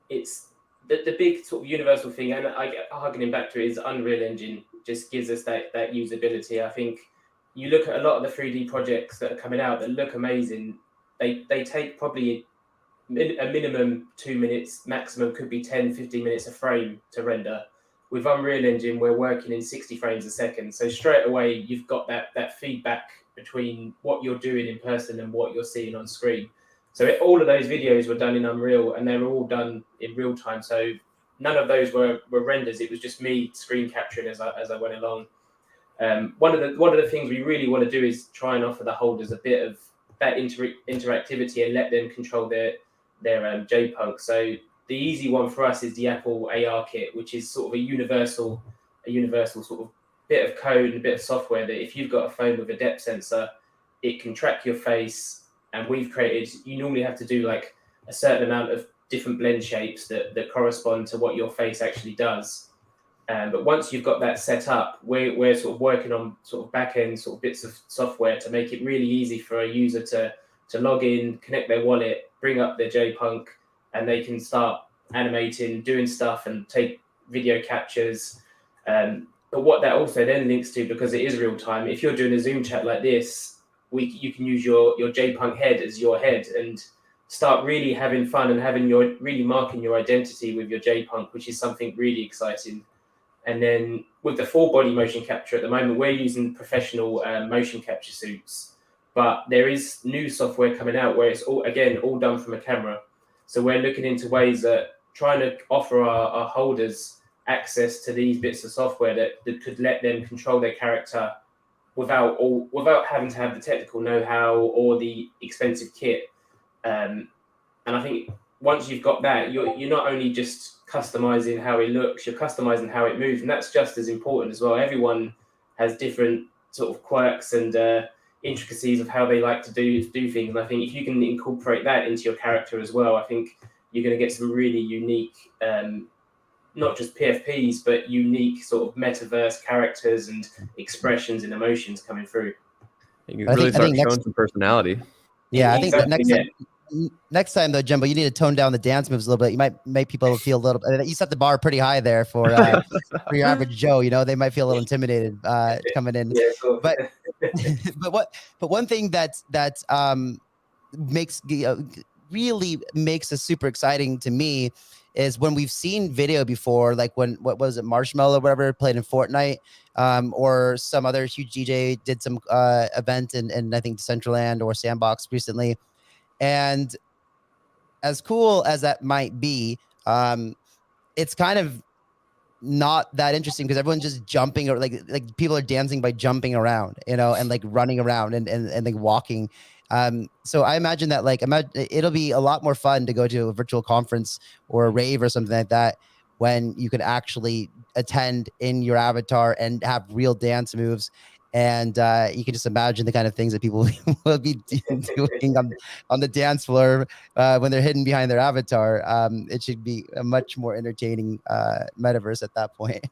[SPEAKER 4] it's the big sort of universal thing, and I get harkening back to it, is Unreal Engine just gives us that usability. I think you look at a lot of the 3D projects that are coming out that look amazing. They take probably a minimum 2 minutes, maximum could be 10-15 minutes a frame to render. With Unreal Engine, we're working in 60 frames a second, so straight away you've got that feedback between what you're doing in person and what you're seeing on screen. So all of those videos were done in Unreal, and they were all done in real time. So none of those were renders. It was just me screen capturing as I went along. One of the things we really want to do is try and offer the holders a bit of that interactivity and let them control their JPunk. So the easy one for us is the Apple AR kit, which is sort of a universal sort of bit of code and a bit of software that if you've got a phone with a depth sensor, it can track your face. And we've created, you normally have to do like a certain amount of different blend shapes that correspond to what your face actually does. But once you've got that set up, we're sort of working on sort of back-end sort of bits of software to make it really easy for a user to log in, connect their wallet, bring up their JPunk, and they can start animating, doing stuff, and take video captures. But what that also then links to, because it is real time, if you're doing a Zoom chat like this, you can use your JPunk head as your head and start really having fun and really marking your identity with your JPunk, which is something really exciting. And then with the full body motion capture at the moment, we're using professional motion capture suits. but there is new software coming out where it's all done from a camera. So we're looking into ways that trying to offer our holders access to these bits of software that could let them control their character without having to have the technical know-how or the expensive kit. And I think once you've got that, you're not only just customizing how it looks, you're customizing how it moves, and that's just as important as well. Everyone has different sort of quirks and intricacies of how they like to do things. And I think if you can incorporate that into your character as well, I think you're going to get some really unique, not just PFPs, but unique sort of metaverse characters and expressions and emotions coming through.
[SPEAKER 3] You really start showing some personality.
[SPEAKER 1] Yeah, I think that
[SPEAKER 4] Exactly,
[SPEAKER 1] next time though, Jimbo, you need to tone down the dance moves a little bit. You might make people feel a little bit. You set the bar pretty high there for your average Joe. You know, they might feel a little intimidated coming in.
[SPEAKER 4] Yeah, cool.
[SPEAKER 1] But but one thing that makes really makes it super exciting to me is when we've seen video before, like when what was it, Marshmallow or whatever played in Fortnite, or some other huge DJ did some event in I think Decentraland or Sandbox recently. And as cool as that might be, it's kind of not that interesting because everyone's just jumping, or like people are dancing by jumping around, you know, and like running around and like walking. So I imagine that it'll be a lot more fun to go to a virtual conference or a rave or something like that when you can actually attend in your avatar and have real dance moves. And you can just imagine the kind of things that people will be doing on the dance floor when they're hidden behind their avatar. It should be a much more entertaining metaverse at that point.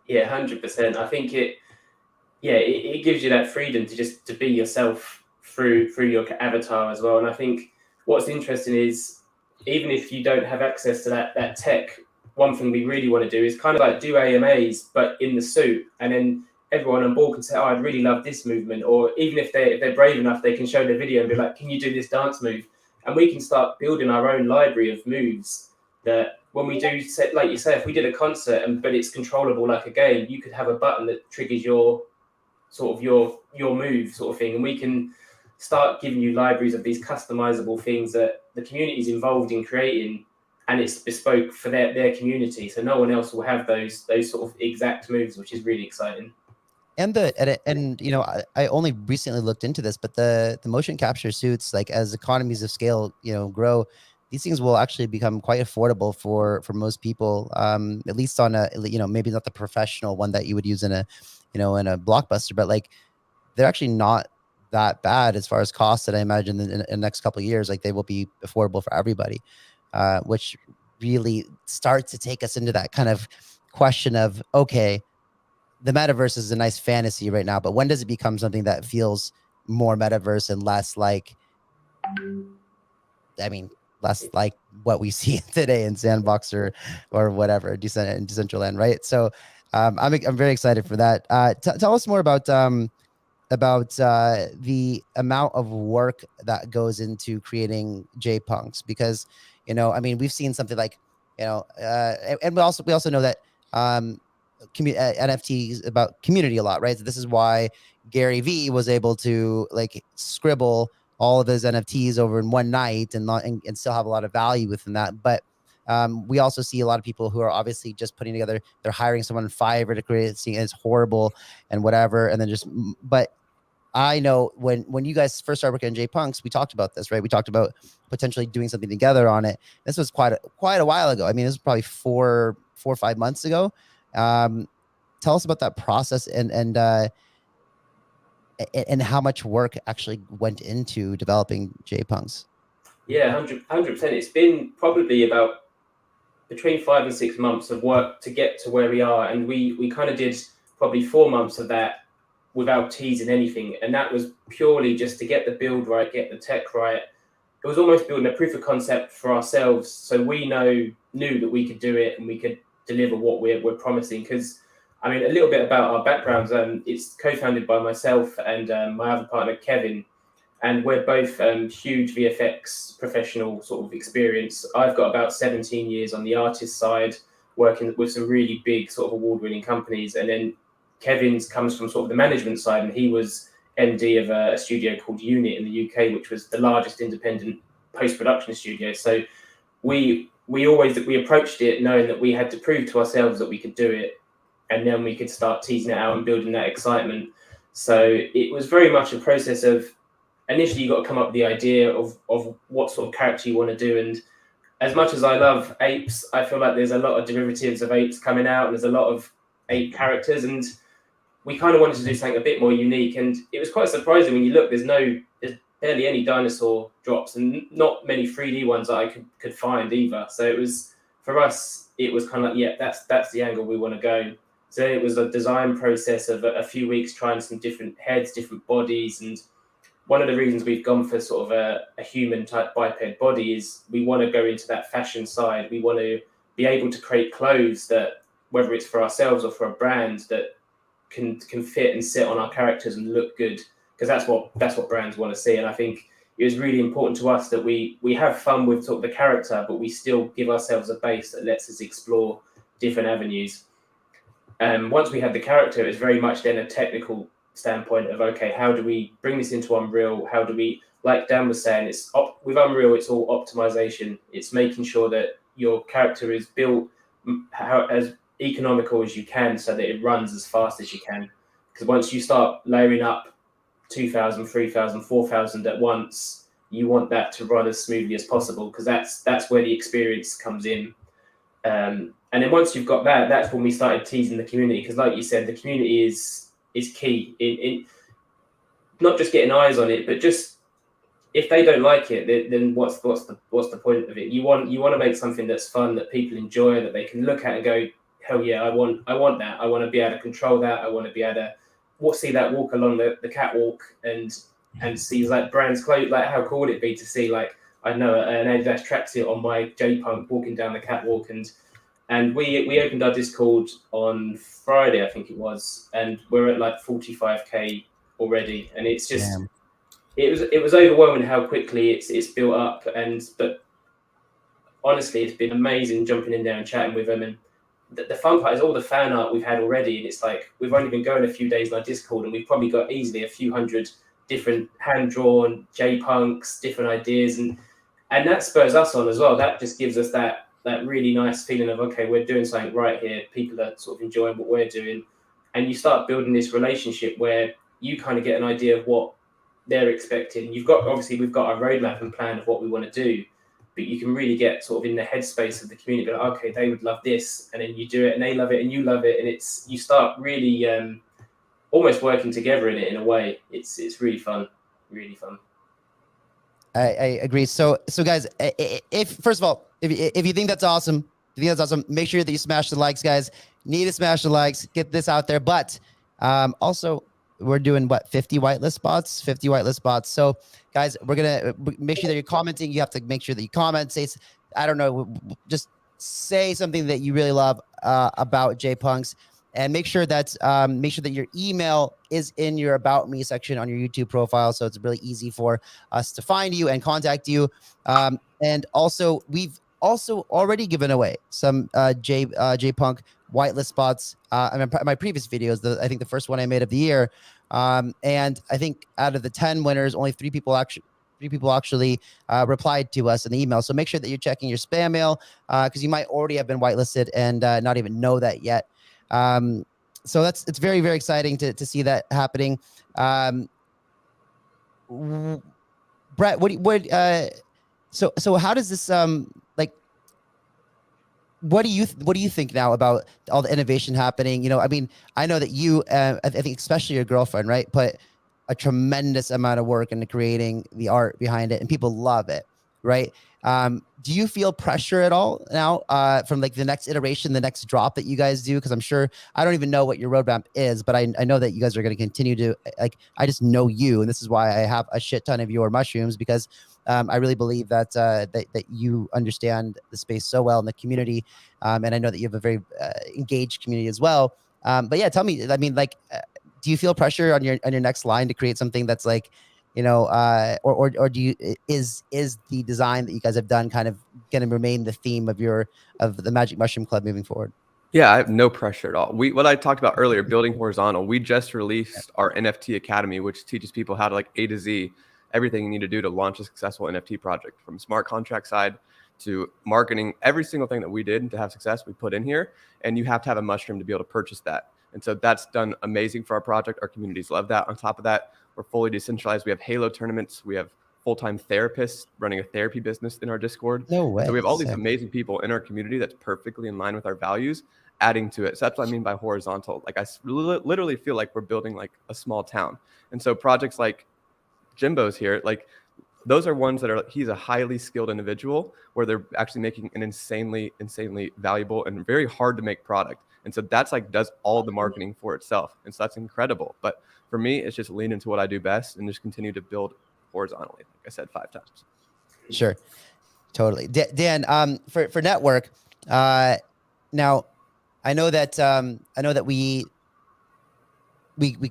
[SPEAKER 4] Yeah, 100%. I think it gives you that freedom to be yourself through your avatar as well. And I think what's interesting is even if you don't have access to that tech, one thing we really want to do is kind of like do AMAs, but in the suit, and then everyone on board can say, oh, I'd really love this movement. Or even if they're brave enough, they can show their video and be like, can you do this dance move? And we can start building our own library of moves that when we do set, like you say, if we did a concert but it's controllable like a game, you could have a button that triggers your move sort of thing. And we can start giving you libraries of these customizable things that the community is involved in creating, and it's bespoke for their community. So no one else will have those sort of exact moves, which is really exciting.
[SPEAKER 1] And you know, I only recently looked into this, but the motion capture suits, like as economies of scale, you know, grow, these things will actually become quite affordable for most people. At least on a, you know, maybe not the professional one that you would use in a, you know, in a Blockbuster, but like they're actually not that bad as far as costs. That I imagine in the next couple of years, like they will be affordable for everybody, which really starts to take us into that kind of question of, okay, the metaverse is a nice fantasy right now, but when does it become something that feels more metaverse and less like, I mean, less like what we see today in Sandbox or whatever, Decentraland, right? So I'm very excited for that. Tell us more about the amount of work that goes into creating JPunks, because, you know, I mean, we've seen something like, you know, and we also know that NFTs about community a lot, right? So this is why Gary V was able to like scribble all of his NFTs over in one night and still have a lot of value within that. But we also see a lot of people who are obviously just putting together, they're hiring someone in Fiverr to create it, seeing it's horrible and whatever, and then but I know when you guys first started working on JPunks, we talked about this, right? We talked about potentially doing something together on it. This was quite a while ago. I mean, this was probably 4 or 5 months ago. Tell us about that process and how much work actually went into developing JPunks.
[SPEAKER 4] Yeah, 100%. It's been probably about between 5 and 6 months of work to get to where we are, and we kind of did probably 4 months of that without teasing anything, and that was purely just to get the build right, get the tech right. It was almost building a proof of concept for ourselves, so we knew that we could do it and we could deliver what we're promising. Because I mean, a little bit about our backgrounds. It's co-founded by myself and my other partner Kevin, and we're both huge VFX professional sort of experience. I've got about 17 years on the artist side, working with some really big sort of award-winning companies, and then Kevin's comes from sort of the management side, and he was MD of a studio called Unit in the UK, which was the largest independent post-production studio. So we approached it knowing that we had to prove to ourselves that we could do it, and then we could start teasing it out and building that excitement. So it was very much a process of, initially you got to come up with the idea of what sort of character you want to do. And as much as I love apes, I feel like there's a lot of derivatives of apes coming out, and there's a lot of ape characters, and we kind of wanted to do something a bit more unique. And it was quite surprising when you look, there's barely any dinosaur drops, and not many 3D ones that I could find either. So it was, for us, it was kind of like, yeah, that's the angle we want to go. So it was a design process of a few weeks trying some different heads, different bodies. And one of the reasons we've gone for sort of a human type biped body is we want to go into that fashion side. We want to be able to create clothes that, whether it's for ourselves or for a brand, that can fit and sit on our characters and look good, because that's what brands want to see. And I think it was really important to us that we have fun with sort of the character, but we still give ourselves a base that lets us explore different avenues. Once we had the character, it was very much then a technical standpoint of, okay, how do we bring this into Unreal? How do we, like Dan was saying, with Unreal, it's all optimization. It's making sure that your character is built as economical as you can, so that it runs as fast as you can. Because once you start layering up 2,000, 3,000, 4,000 at once, you want that to run as smoothly as possible, because that's where the experience comes in. And then once you've got that, that's when we started teasing the community, because like you said, the community is key in not just getting eyes on it, but just, if they don't like it, then what's the point of it? You want to make something that's fun, that people enjoy, that they can look at and go, hell yeah, I want that. I want to be able to control that. I want to be able to see that walk along the catwalk and see like brands clothes. Like, how cool would it be to see, like, I know, an Adidas tracksuit on my JPunk walking down the catwalk. And we opened our Discord on Friday, I think it was, and we're at like 45k already. And it's just, damn. It was overwhelming how quickly it's built up. But honestly, it's been amazing jumping in there and chatting with them. And the fun part is all the fan art we've had already. And it's like, we've only been going a few days on our Discord, and we've probably got easily a few hundred different hand-drawn JPunks, different ideas. And that spurs us on as well. That just gives us that really nice feeling of, okay, we're doing something right here. People are sort of enjoying what we're doing. And you start building this relationship where you kind of get an idea of what they're expecting. We've got our roadmap and plan of what we want to do, but you can really get sort of in the headspace of the community. Like, okay, they would love this, and then you do it, and they love it, and you love it, and you start really almost working together in it in a way. It's really fun, really fun.
[SPEAKER 1] I agree. So guys, if first of all, if you think that's awesome, make sure that you smash the likes, guys. Need to smash the likes, get this out there. But also, we're doing 50 whitelist spots. So guys, we're gonna make sure that you're commenting. You have to make sure that you comment, say, I don't know, just say something that you really love about JPunks, and make sure that your email is in your About Me section on your YouTube profile, so it's really easy for us to find you and contact you. And also, we've already given away some JPunk whitelist spots. I mean, my previous videos, I think the first one I made of the year, and I think out of the 10 winners, only three people actually replied to us in the email. So make sure that you're checking your spam mail, because you might already have been whitelisted and not even know that yet. So it's very, very exciting to see that happening. Brett, so how does this what do you think now about all the innovation happening? You know, I mean, I know that you, I think especially your girlfriend, right, put a tremendous amount of work into creating the art behind it, and people love it, right? Do you feel pressure at all now from like the next iteration, the next drop that you guys do? Because I'm sure, I don't even know what your roadmap is, but I know that you guys are going to continue to, like, I just know you, and this is why I have a shit ton of your mushrooms, because I really believe that that you understand the space so well in the community, and I know that you have a very engaged community as well. But yeah, tell me, I mean, like, do you feel pressure on your next line to create something that's like, you know, or do you, is the design that you guys have done kind of going to remain the theme of the Magic Mushroom Club moving forward?
[SPEAKER 3] Yeah, I have no pressure at all. What I talked about earlier, building horizontal. We just released our NFT Academy, which teaches people how to like A to Z, everything you need to do to launch a successful NFT project, from smart contract side to marketing. Every single thing that we did to have success, we put in here, and you have to have a mushroom to be able to purchase that. And so that's done amazing for our project. Our communities love that. On top of that, we're fully decentralized. We have Halo tournaments. We have full-time therapists running a therapy business in our Discord.
[SPEAKER 1] No
[SPEAKER 3] And so we
[SPEAKER 1] way.
[SPEAKER 3] have all these
[SPEAKER 1] Sick.
[SPEAKER 3] amazing people in our community that's perfectly in line with our values, adding to it. So that's what I mean by horizontal. Like literally feel like we're building like a small town. And so projects like Jimbo's here, like those are ones that are, he's a highly skilled individual where they're actually making an insanely valuable and very hard to make product. And so that's like does all the marketing for itself. And so that's incredible. But for me, it's just lean into what I do best and just continue to build horizontally, like I said 5 times.
[SPEAKER 1] Sure. Totally. Dan, for network, now I know that we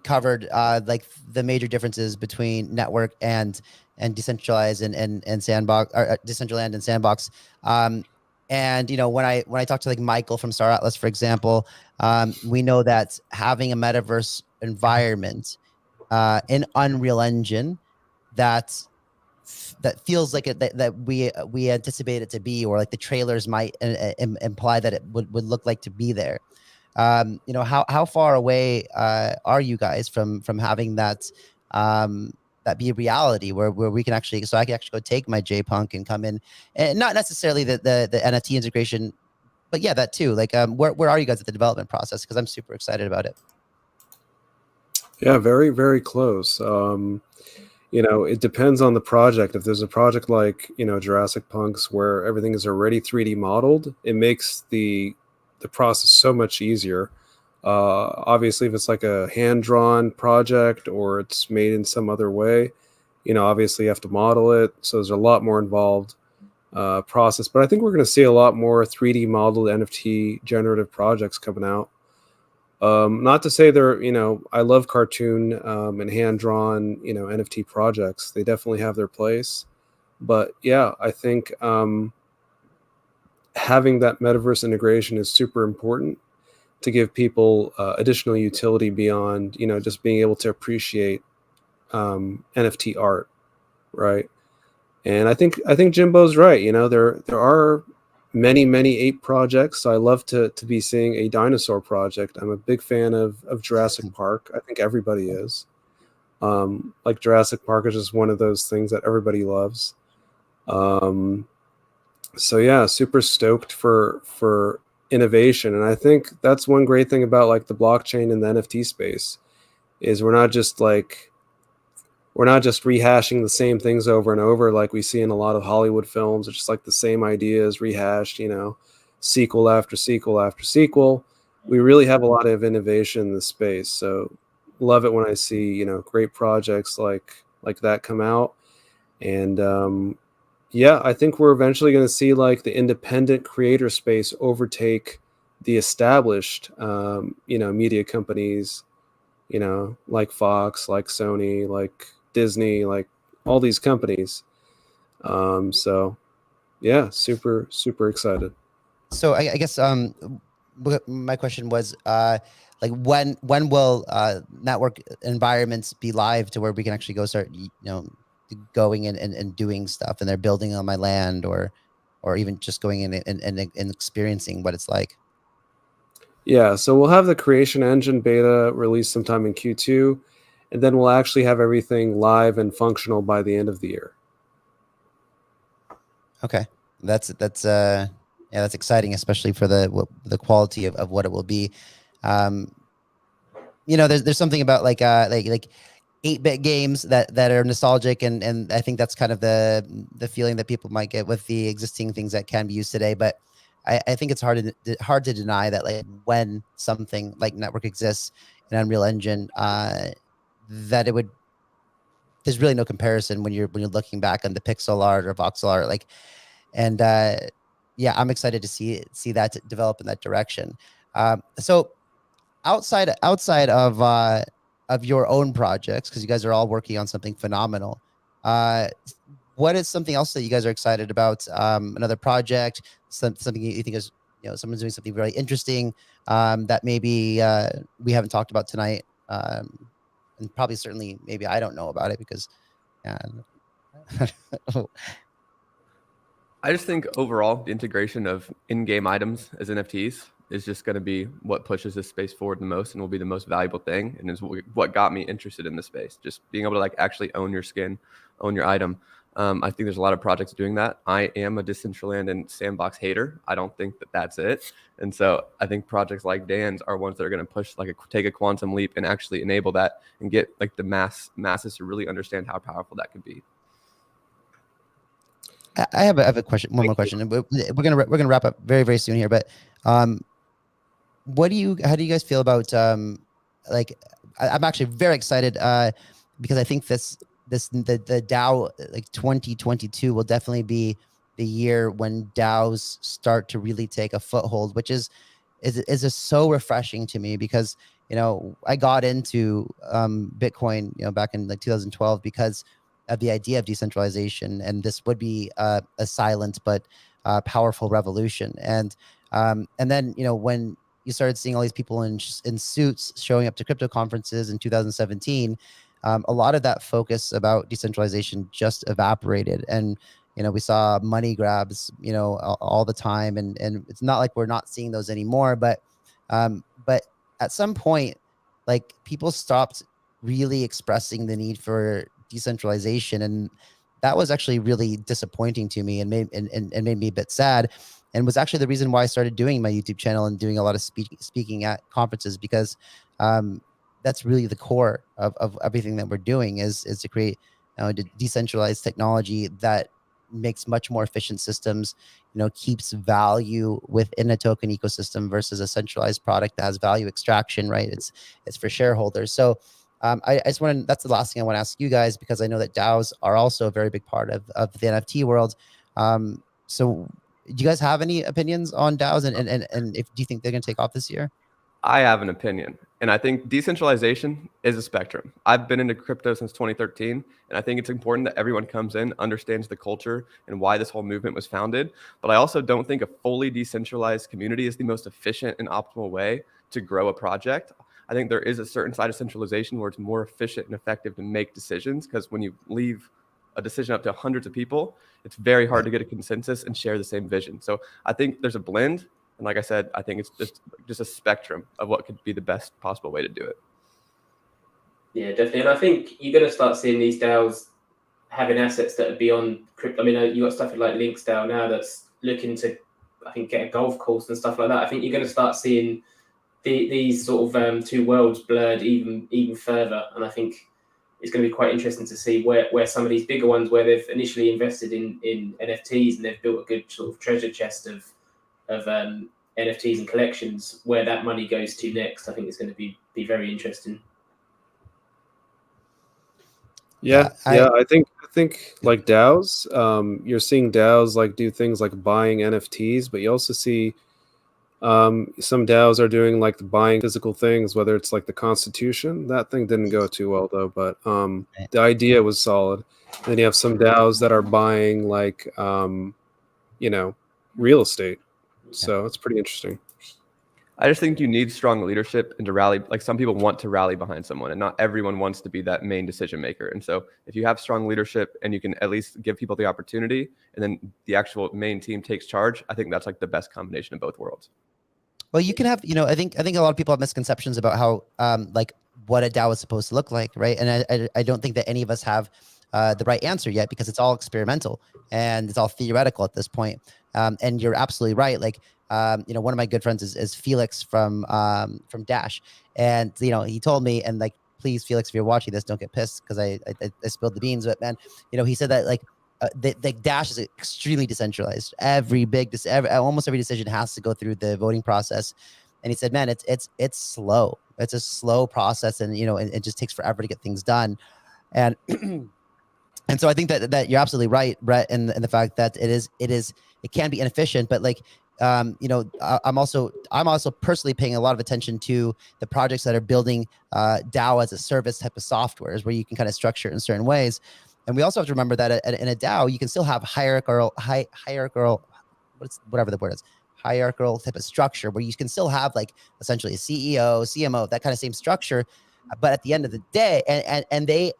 [SPEAKER 1] covered like the major differences between network and decentralized and sandbox, or Decentraland and sandbox. And you know, when I talked to like Michael from Star Atlas, for example, we know that having a metaverse environment in Unreal Engine that feels like it that we anticipate it to be, or like the trailers might imply that it would look like to be there. You know, how far away are you guys from having that that be a reality where we can actually, so I can actually go take my JPunk and come in, and not necessarily the NFT integration, but yeah, that too. Like, where are you guys at the development process? Because I'm super excited about it.
[SPEAKER 2] Yeah, very, very close. You know, it depends on the project. If there's a project like, you know, Jurassic Punks where everything is already 3D modeled, it makes the process so much easier. Obviously, if it's like a hand-drawn project or it's made in some other way, you know, obviously you have to model it. So there's a lot more involved process. But I think we're going to see a lot more 3D modeled NFT generative projects coming out. Not to say they're, you know, I love cartoon and hand-drawn, you know, NFT projects. They definitely have their place. But yeah, I think having that metaverse integration is super important to give people additional utility beyond, you know, just being able to appreciate NFT art, right? And I think Jimbo's right. You know, there are many ape projects. So I love to be seeing a dinosaur project. I'm a big fan of Jurassic Park. I think everybody is. Like Jurassic Park is just one of those things that everybody loves. So yeah, super stoked for innovation. And I think that's one great thing about like the blockchain and the NFT space is we're not just rehashing the same things over and over like we see in a lot of Hollywood films. It's just like the same ideas rehashed, you know, sequel after sequel after sequel. We really have a lot of innovation in the space. So love it when I see, you know, great projects like that come out. And yeah, I think we're eventually going to see like the independent creator space overtake the established, you know, media companies, you know, like Fox, like Sony, like Disney, like all these companies. So yeah, super excited.
[SPEAKER 1] So I guess my question was like when will network environments be live to where we can actually go start, you know, going in and doing stuff, and they're building on my land, or even just going in and experiencing what it's like.
[SPEAKER 2] Yeah, so we'll have the creation engine beta released sometime in Q2, and then we'll actually have everything live and functional by the end of the year.
[SPEAKER 1] Okay, that's yeah, that's exciting, especially for the quality of what it will be. You know, there's something about like 8-bit games that are nostalgic, and I think that's kind of the feeling that people might get with the existing things that can be used today. But I think it's hard to deny that like when something like network exists in Unreal Engine, that it would, there's really no comparison when you're looking back on the pixel art or voxel art, like, and yeah, I'm excited to see that develop in that direction. So outside of your own projects, because you guys are all working on something phenomenal, what is something else that you guys are excited about? Another project, something you think is, someone's doing something really interesting that maybe we haven't talked about tonight, and probably certainly maybe I don't know about it because.
[SPEAKER 3] I just think overall the integration of in-game items as NFTs is just going to be what pushes this space forward the most and will be the most valuable thing, and is what got me interested in the space. Just being able to like actually own your skin, own your item. I think there's a lot of projects doing that. I am a Decentraland and Sandbox hater. I don't think that that's it. And so I think projects like Dan's are ones that are going to push, like take a quantum leap and actually enable that and get like the masses to really understand how powerful that could be.
[SPEAKER 1] I have a question, one more question. We're gonna wrap up very, very soon here, but how do you guys feel about like I'm actually very excited because I think the DAO like 2022 will definitely be the year when DAOs start to really take a foothold, which is just so refreshing to me because I got into Bitcoin back in like 2012 because of the idea of decentralization, and this would be a silent but powerful revolution. And then when you started seeing all these people in suits showing up to crypto conferences in 2017, a lot of that focus about decentralization just evaporated, and we saw money grabs all the time, and it's not like we're not seeing those anymore, but at some point, like, people stopped really expressing the need for decentralization, and that was actually really disappointing to me and made me a bit sad, and was actually the reason why I started doing my YouTube channel and doing a lot of speaking at conferences, because that's really the core of everything that we're doing is to create decentralized technology that makes much more efficient systems, keeps value within a token ecosystem versus a centralized product that has value extraction, right? It's for shareholders. So I just want that's the last thing I want to ask you guys, because I know that DAOs are also a very big part of the NFT world. So do you guys have any opinions on DAOs, and if do you think they're going to take off this year?
[SPEAKER 3] I have an opinion, and I think decentralization is a spectrum. I've been into crypto since 2013, and I think it's important that everyone comes in, understands the culture and why this whole movement was founded. But I also don't think a fully decentralized community is the most efficient and optimal way to grow a project. I think there is a certain side of centralization where it's more efficient and effective to make decisions, because when you leave a decision up to hundreds of people, it's very hard to get a consensus and share the same vision. So I think there's a blend. And like I said, I think it's just a spectrum of what could be the best possible way to do it.
[SPEAKER 4] Yeah, definitely. And I think you're going to start seeing these DAOs having assets that are beyond crypto. I mean, you got stuff like Link's DAO now that's looking to, I think, get a golf course and stuff like that. I think you're going to start seeing these sort of two worlds blurred even further. And I think it's going to be quite interesting to see where some of these bigger ones, where they've initially invested in NFTs and they've built a good sort of treasure chest of NFTs and collections, where that money goes to next. I think it's going to be very interesting.
[SPEAKER 2] Yeah, I think like DAOs, you're seeing DAOs like do things like buying NFTs, but you also see some DAOs are doing like the buying physical things, whether it's like the Constitution. That thing didn't go too well though, but the idea was solid. And then you have some DAOs that are buying like real estate. So it's pretty interesting.
[SPEAKER 3] I just think you need strong leadership and to rally. Like, some people want to rally behind someone, and not everyone wants to be that main decision maker. And so if you have strong leadership and you can at least give people the opportunity, and then the actual main team takes charge, I think that's like the best combination of both worlds.
[SPEAKER 1] Well, you can have, I think a lot of people have misconceptions about how like what a DAO is supposed to look like, right? And I don't think that any of us have the right answer yet, because it's all experimental and it's all theoretical at this point. And you're absolutely right. Like, one of my good friends is Felix from Dash, and he told me, and like, please, Felix, if you're watching this, don't get pissed because I spilled the beans. But man, he said that like the Dash is extremely decentralized. Almost every decision has to go through the voting process, and he said, man, it's slow. It's a slow process, and it just takes forever to get things done, and. And so I think that you're absolutely right, Brett, in the fact that it can be inefficient, but like, I'm also personally paying a lot of attention to the projects that are building DAO as a service type of softwares, where you can kind of structure it in certain ways. And we also have to remember that in a DAO, you can still have hierarchical, whatever the word is, hierarchical type of structure where you can still have like essentially a CEO, CMO, that kind of same structure, but at the end of the day, and they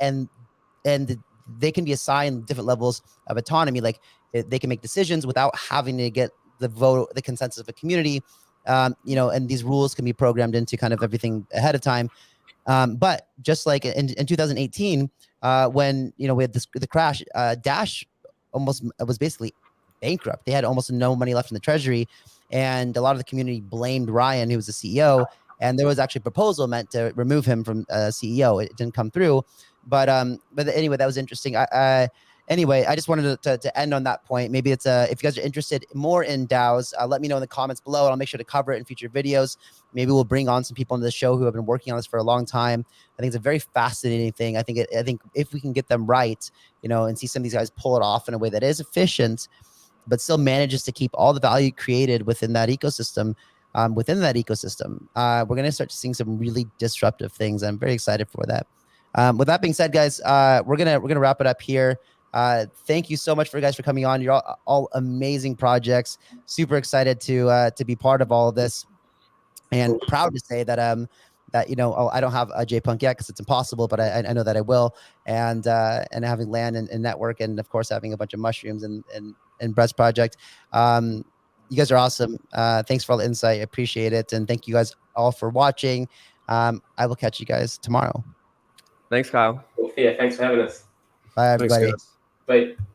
[SPEAKER 1] can be assigned different levels of autonomy. Like they can make decisions without having to get the vote, the consensus of a community, you know, and these rules can be programmed into kind of everything ahead of time. But just like in 2018, when, you know, we had the crash, Dash almost was basically bankrupt. They had almost no money left in the treasury, and a lot of the community blamed Ryan, who was the CEO. And there was actually a proposal meant to remove him from CEO. It didn't come through, but anyway, that was interesting. Anyway, I just wanted to end on that point. Maybe it's if you guys are interested more in DAOs, let me know in the comments below, and I'll make sure to cover it in future videos. Maybe we'll bring on some people on the show who have been working on this for a long time. I think it's a very fascinating thing. I think if we can get them right, you know, and see some of these guys pull it off in a way that is efficient, but still manages to keep all the value created within that ecosystem. We're going to start seeing some really disruptive things. I'm very excited for that. With that being said, guys, we're gonna wrap it up here. Thank you so much for coming on. You're all amazing projects. Super excited to be part of all of this, and proud to say that that, you know, I don't have a JPunk yet because it's impossible, but I know that I will. And having land and network, and of course having a bunch of mushrooms and Brett's project. You guys are awesome. Thanks for all the insight. I appreciate it, and thank you guys all for watching. I will catch you guys tomorrow.
[SPEAKER 3] Thanks, Kyle.
[SPEAKER 4] Yeah, thanks for having us.
[SPEAKER 1] Bye, everybody.
[SPEAKER 2] Thanks, guys.
[SPEAKER 4] Bye.